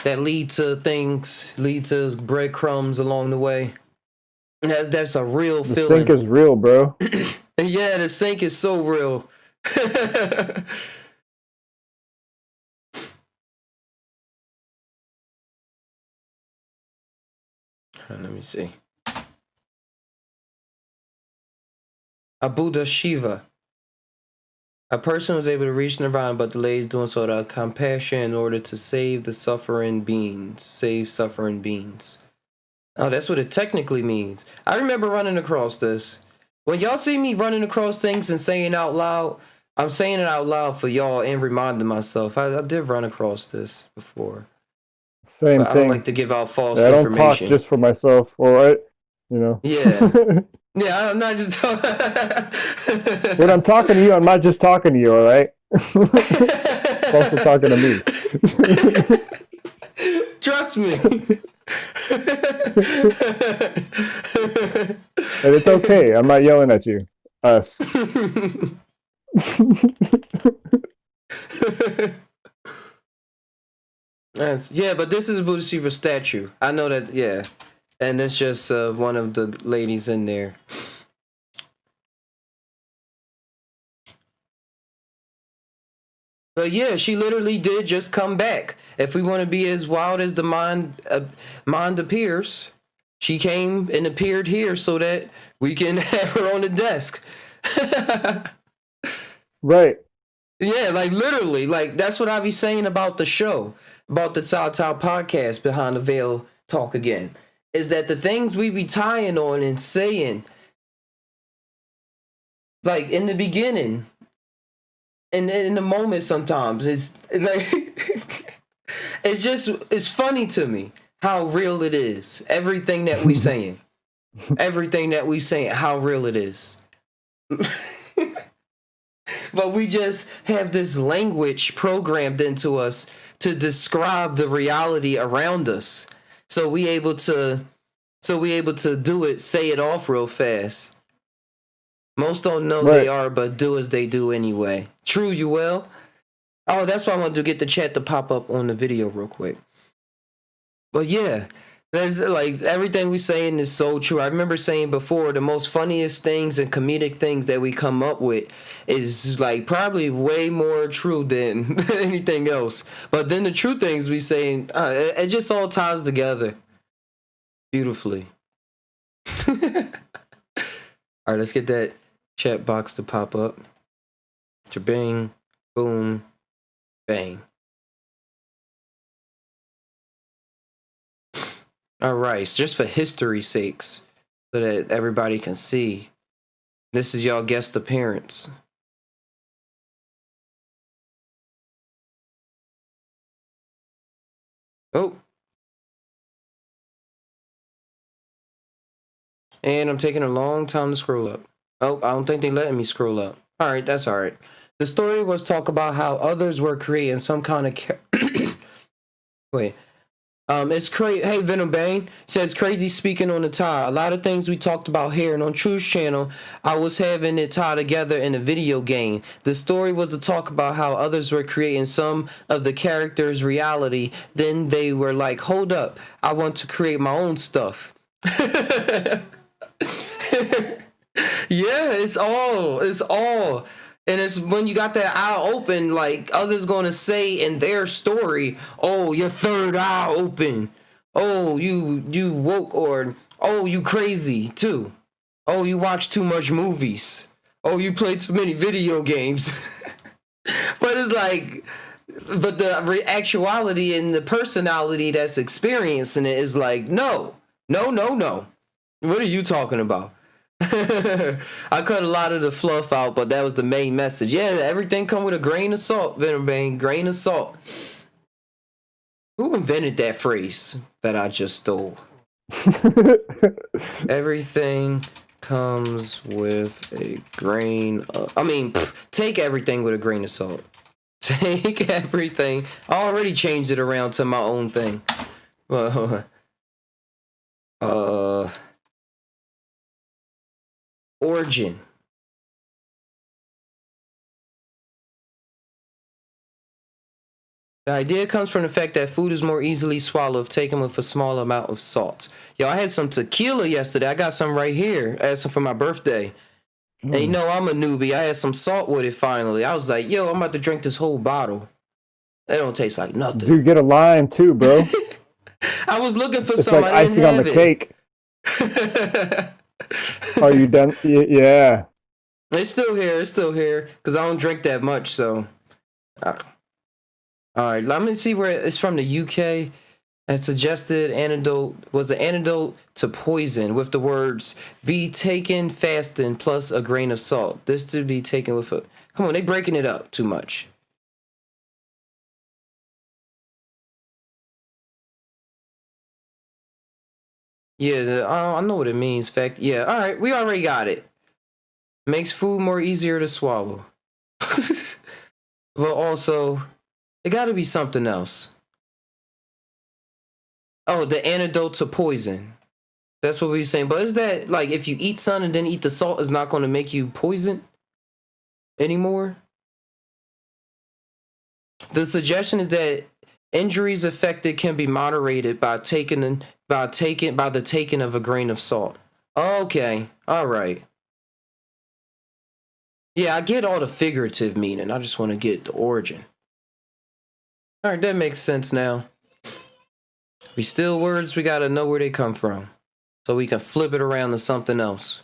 that lead to breadcrumbs along the way. And that's a real feeling. The sink is real, bro. Yeah, the sink is so real. Let me see. A Buddha Shiva. A person was able to reach nirvana, but delays doing so without compassion in order to save suffering beings. Oh, that's what it technically means. I remember running across this. When y'all see me running across things and saying out loud, I'm saying it out loud for y'all and reminding myself. I did run across this before. Same thing. I don't like to give out false information. I don't talk just for myself, all right? Yeah. Yeah, I'm not just talking. When I'm talking to you, I'm not just talking to you, all right? I'm also talking to me. Trust me. And it's okay. I'm not yelling at you. Us. Yeah, but this is a Buddha Shiva statue. I know that, yeah. And it's just one of the ladies in there. But yeah, she literally did just come back. If we want to be as wild as the mind appears, she came and appeared here so that we can have her on the desk. Right. Yeah, like literally, like that's what I be saying about the show, about the Psy Tai Podcast Behind the Veil Talk Again, is that the things we be tying on and saying, like in the beginning, and in the moment sometimes, it's like, it's funny to me how real it is. Everything that we saying, how real it is. But we just have this language programmed into us to describe the reality around us. So we able to do it, say it off real fast. Most don't know Right. they are, but do as they do anyway. True, you will. Oh, that's why I wanted to get the chat to pop up on the video real quick. But yeah, there's like everything we saying is so true. I remember saying before, the most funniest things and comedic things that we come up with is like probably way more true than anything else. But then the true things we saying, it just all ties together beautifully. All right, let's get that chat box to pop up. Bing, boom, bang. All right, just for history's sakes, so that everybody can see, this is y'all guest appearance. Oh. And I'm taking a long time to scroll up. Oh, I don't think they're letting me scroll up. All right, that's all right. The story was talk about how others were creating some kind of... Wait. It's crazy. Hey, Venom Bane says crazy speaking on the tie. A lot of things we talked about here and on Truth's channel, I was having it tie together in a video game. The story was to talk about how others were creating some of the characters' reality. Then they were like, hold up, I want to create my own stuff. Yeah, it's all. And it's when you got that eye open, like others gonna say in their story, oh, your third eye open. Oh, you woke, or oh, you crazy too. Oh, you watch too much movies. Oh, you play too many video games. But it's like, but the actuality and the personality that's experiencing it is like, no. What are you talking about? I cut a lot of the fluff out, but that was the main message. Yeah, everything come with a grain of salt, Venom Bane. Grain of salt. Who invented that phrase that I just stole? Everything comes with a grain of... take everything with a grain of salt. Take everything. I already changed it around to my own thing. Origin. The idea comes from the fact that food is more easily swallowed if taken with a small amount of salt. Yo, I had some tequila yesterday. I got some right here. I had some for my birthday. And you know, I'm a newbie. I had some salt with it finally. I was like, yo, I'm about to drink this whole bottle. It don't taste like nothing. You get a lime too, bro. I was looking for it's some. Like I didn't icing have on the cake. Are you done? Yeah. It's still here, because I don't drink that much, so. All right, let me see where it's from. The UK. And suggested antidote was an antidote to poison with the words, be taken fasting plus a grain of salt. This to be taken with a... Come on, they breaking it up too much. Yeah, I know what it means. Fact, yeah, all right, we already got it. Makes food more easier to swallow. But also, it got to be something else. Oh, the antidote to poison. That's what we're saying. But is that, like, if you eat sun and then eat the salt, is not going to make you poison anymore? The suggestion is that injuries affected can be moderated by the taking of a grain of salt. Okay, all right. Yeah, I get all the figurative meaning. I just want to get the origin. All right, that makes sense now. We steal words, we gotta know where they come from, so we can flip it around to something else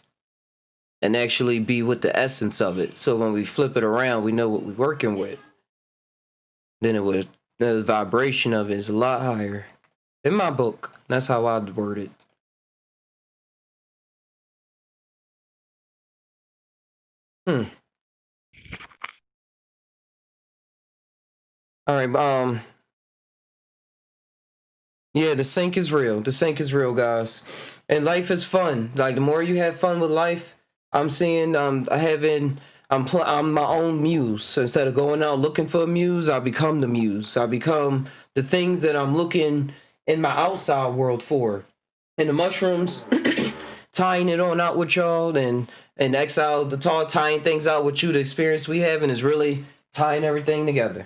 and actually be with the essence of it. So when we flip it around, we know what we're working with. Then the vibration of it is a lot higher. In my book, that's how I word it. All right, yeah, the sink is real. The sink is real, guys. And life is fun. Like, the more you have fun with life, I'm seeing having I'm my own muse. So instead of going out looking for a muse, I become the muse. I become the things that I'm looking in my outside world for. And the mushrooms, tying it on out with y'all, and Exile, the tall tying things out with you, the experience we have, and is really tying everything together.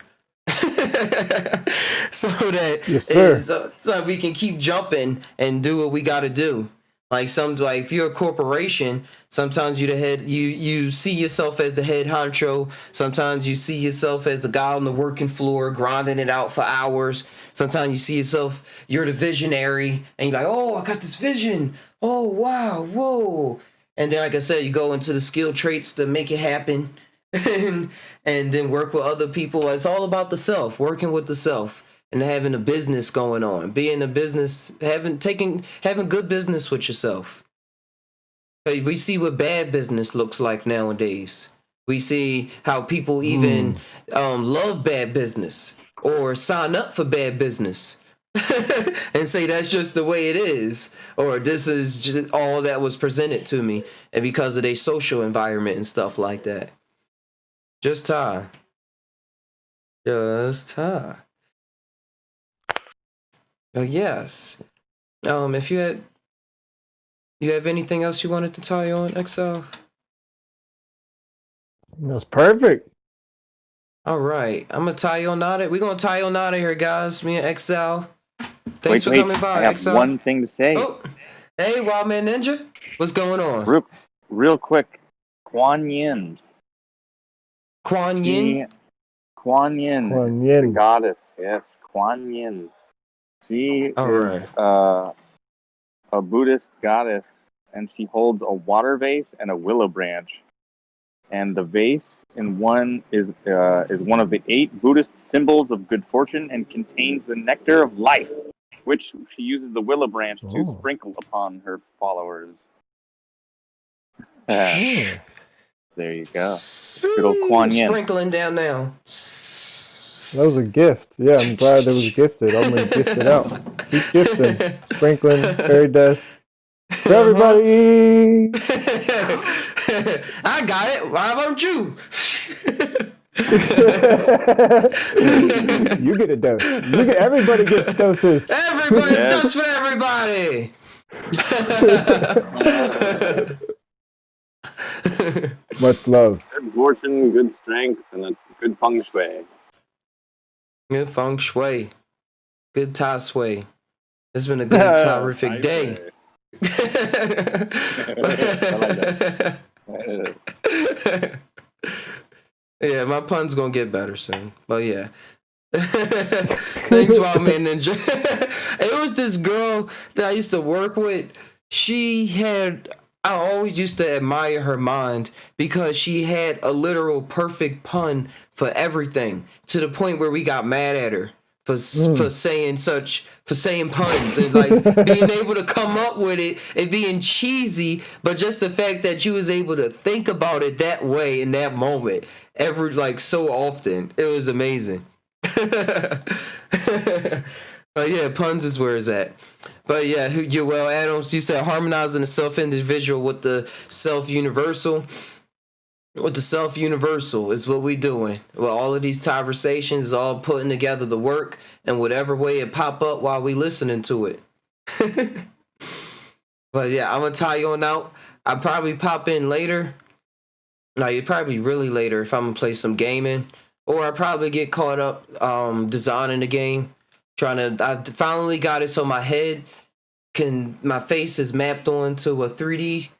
So that so we can keep jumping and do what we got to do. Like if you're a corporation, sometimes you see yourself as the head honcho. Sometimes you see yourself as the guy on the working floor grinding it out for hours. Sometimes you see yourself, you're the visionary, and you're like, oh, I got this vision. Oh, wow, whoa. And then, like I said, you go into the skill traits to make it happen, and then work with other people. It's all about the self, working with the self. And having a business going on, being a business, having good business with yourself. We see what bad business looks like nowadays. We see how people even love bad business or sign up for bad business and say that's just the way it is, or this is just all that was presented to me, and because of their social environment and stuff like that. Just time. Oh yes. If you have anything else you wanted to tie on, XL? That's perfect. All right, I'm gonna tie on out it. We're gonna tie on out of here, guys. Me and XL. Thanks for coming by. I have XL. one thing to say. Oh, hey, Wild Man Ninja, what's going on? Real quick, Kuan Yin. Kuan Yin. The goddess. Yes, Kuan Yin. She is a Buddhist goddess, and she holds a water vase and a willow branch. And the vase in one is one of the 8 Buddhist symbols of good fortune and contains the nectar of life, which she uses the willow branch to sprinkle upon her followers. There you go. Good old Kuan Yin. Sprinkling down now. That was a gift. Yeah, I'm glad it was gifted. I'm going to gift it out. Keep gifting. Sprinkling, fairy dust. For everybody! I got it. Why don't you? You get a dose. Everybody gets doses. Everybody, dose for everybody! Much love. Good fortune, good strength, and a good feng shui. Good feng shui. Good Tai sway. It's been a good, terrific day. Yeah, my pun's gonna get better soon. But yeah. Thanks, Wild Man Ninja. It was this girl that I used to work with. I always used to admire her mind because she had a literal perfect pun for everything, to the point where we got mad at her for saying puns and like being able to come up with it and being cheesy, but just the fact that you was able to think about it that way in that moment so often, it was amazing. But yeah, puns is where it's at. But yeah, Joel Adams, you said harmonizing the self-individual with the self-universal. With the self-universal is what we doing. Well, all of these conversations is all putting together the work in whatever way it pop up while we listening to it. But yeah, I'm going to tie you on out. I'll probably pop in later. Like, probably really later if I'm going to play some gaming. Or I'll probably get caught up designing the game. I finally got it so my head my face is mapped onto a 3D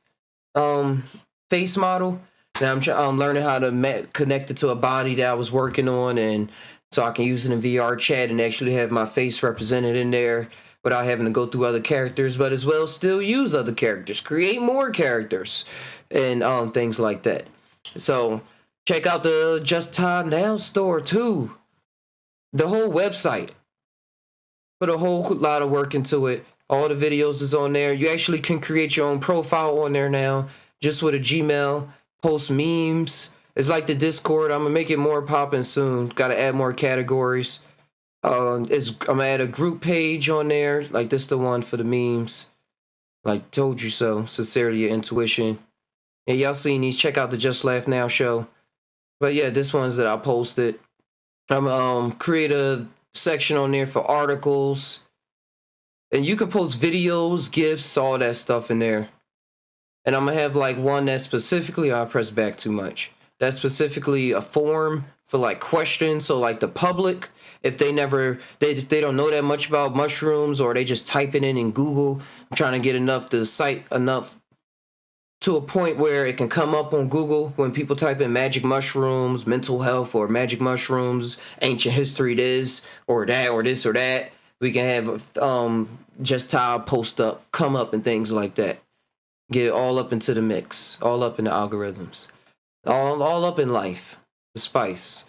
face model. And I'm learning how to connect it to a body that I was working on, and so I can use it in VR chat and actually have my face represented in there without having to go through other characters, but as well still use other characters, create more characters, and things like that. So check out the Just Tainow store too. The whole website. Put a whole lot of work into it. All the videos is on there. You actually can create your own profile on there now, just with a Gmail. Post memes. It's like the Discord. I'm gonna make it more popping soon. Gotta add more categories. I'm gonna add a group page on there. Like this, the one for the memes. Like told you so. Sincerely, your intuition. Yeah, y'all seen these, check out the Just Laugh Now show. But yeah, this one's that I posted. I'm create a section on there for articles. And you can post videos, GIFs, all that stuff in there. And I'm gonna have like one that's specifically, I'll press back too much. That's specifically a forum for like questions. So like the public, if they don't know that much about mushrooms, or they just type it in Google, I'm trying to get enough to a point where it can come up on Google when people type in magic mushrooms, mental health, or magic mushrooms, ancient history, this or that, or this or that. We can have Just Tai come up and things like that. Get it all up into the mix, all up in the algorithms, all up in life, the spice.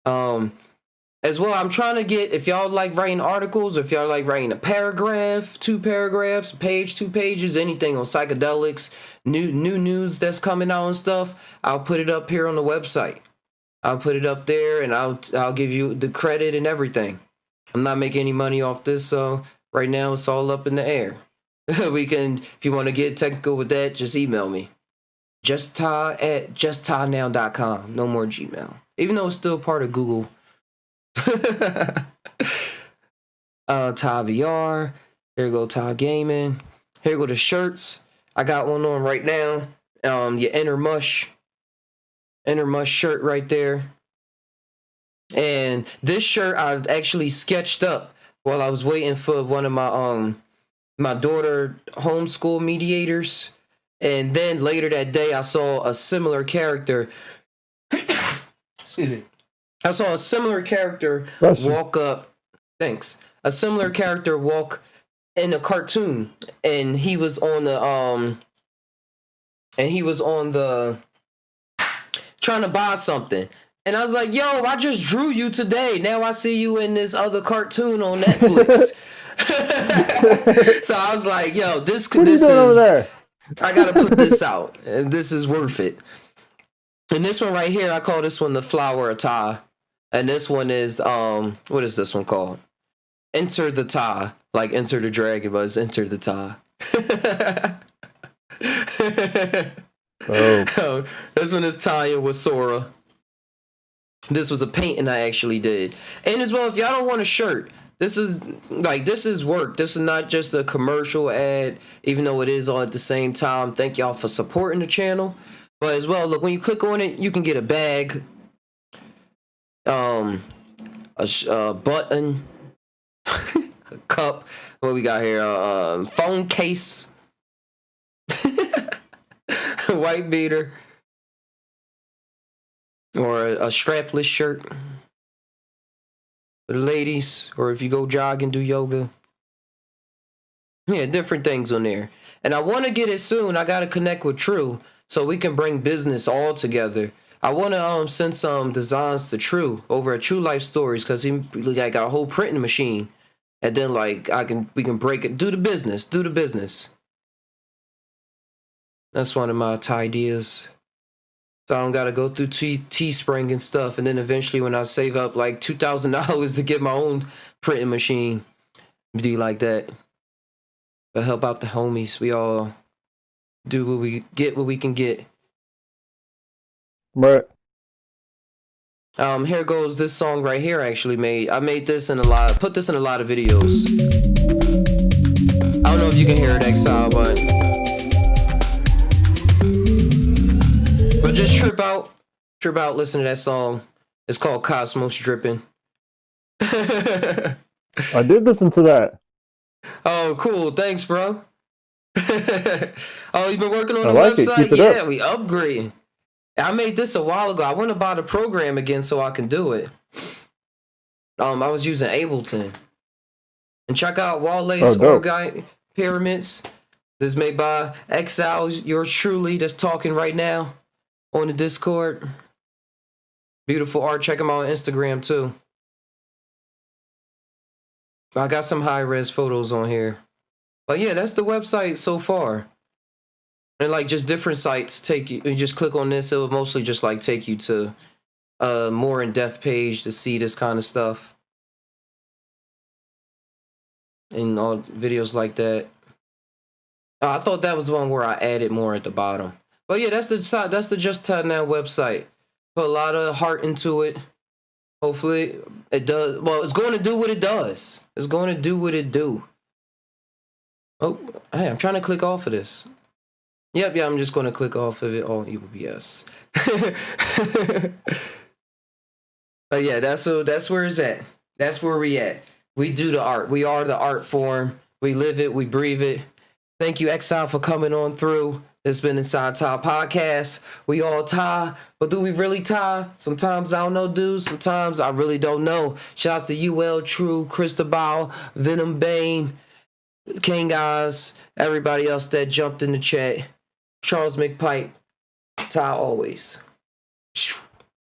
As well, I'm trying to get, if y'all like writing articles, or if y'all like writing a paragraph, 2 paragraphs, a page, 2 pages, anything on psychedelics, new news that's coming out and stuff, I'll put it up here on the website. I'll put it up there, and I'll give you the credit and everything. I'm not making any money off this, so right now it's all up in the air. We can, if you want to get technical with that, just email me. justtai@justtainow.com. No more Gmail. Even though it's still part of Google. Tai VR. Here go Tai Gaming. Here go the shirts. I got one on right now. Your Inner Mush shirt right there. And this shirt I actually sketched up while I was waiting for one of my daughter homeschool mediators. And then later that day I saw a similar character. Excuse me. I saw a similar character walk up. Thanks. A similar character walk in a cartoon, and he was on the trying to buy something. And I was like, yo, I just drew you today. Now I see you in this other cartoon on Netflix. So I was like, yo, this is over there? I gotta put this out, and this is worth it. And this one right here, I call this one the Flower of Tai. And this one is what is this one called? Enter the Tai. Like Enter the Dragon, but it's Enter the Tai. Oh. This one is tying with Sora. This was a painting I actually did. And as well, if y'all don't want a shirt, this is work. This is not just a commercial ad, even though it is all at the same time. Thank y'all for supporting the channel. But as well, look, when you click on it, you can get a bag, a button, a cup. What we got here? Phone case, white beater, or a strapless shirt for the ladies, or if you go jogging, do yoga. Yeah, different things on there. And I want to get it soon. I got to connect with True so we can bring business all together. I want to send some designs to True over at True Life Stories, because he got a whole printing machine. And then we can break it, do the business. That's one of my ideas. So I don't gotta go through Teespring and stuff, and then eventually when I save up like $2,000 to get my own printing machine, do like that. But help out the homies. We all do what we can get. Right. Here goes this song right here. I made this put this in a lot of videos. I don't know if you can hear it, Exile, but just trip out, listen to that song. It's called Cosmos Dripping. I did listen to that. Oh, cool. Thanks, bro. Oh, you've been working on the website? Yeah, we upgrading. I made this a while ago. I want to buy the program again so I can do it. I was using Ableton. And check out Wallay's Organic Pyramids. This is made by Exile, yours truly, that's talking right now on the Discord. Beautiful art. Check him out on Instagram too. I got some high-res photos on here. But yeah, that's the website so far. And like just different sites take you just click on this, it will mostly just like take you to a more in-depth page to see this kind of stuff. And all videos like that. I thought that was the one where I added more at the bottom. But yeah, that's the Just Tainow website. Put a lot of heart into it. Hopefully it does. Well, it's going to do what it does. It's going to do what it do. Oh, hey, I'm trying to click off of this. Yep, I'm just going to click off of it. All evil BS. But yeah, that's where it's at. That's where we at. We do the art. We are the art form. We live it. We breathe it. Thank you, Exile, for coming on through. It's been Psy Tai Podcast. We all tie, but do we really tie? Sometimes I don't know, dudes. Sometimes I really don't know. Shout out to UL True, Cristobal, Venom Bane, King Guys, everybody else that jumped in the chat. Charles McPipe, tie always.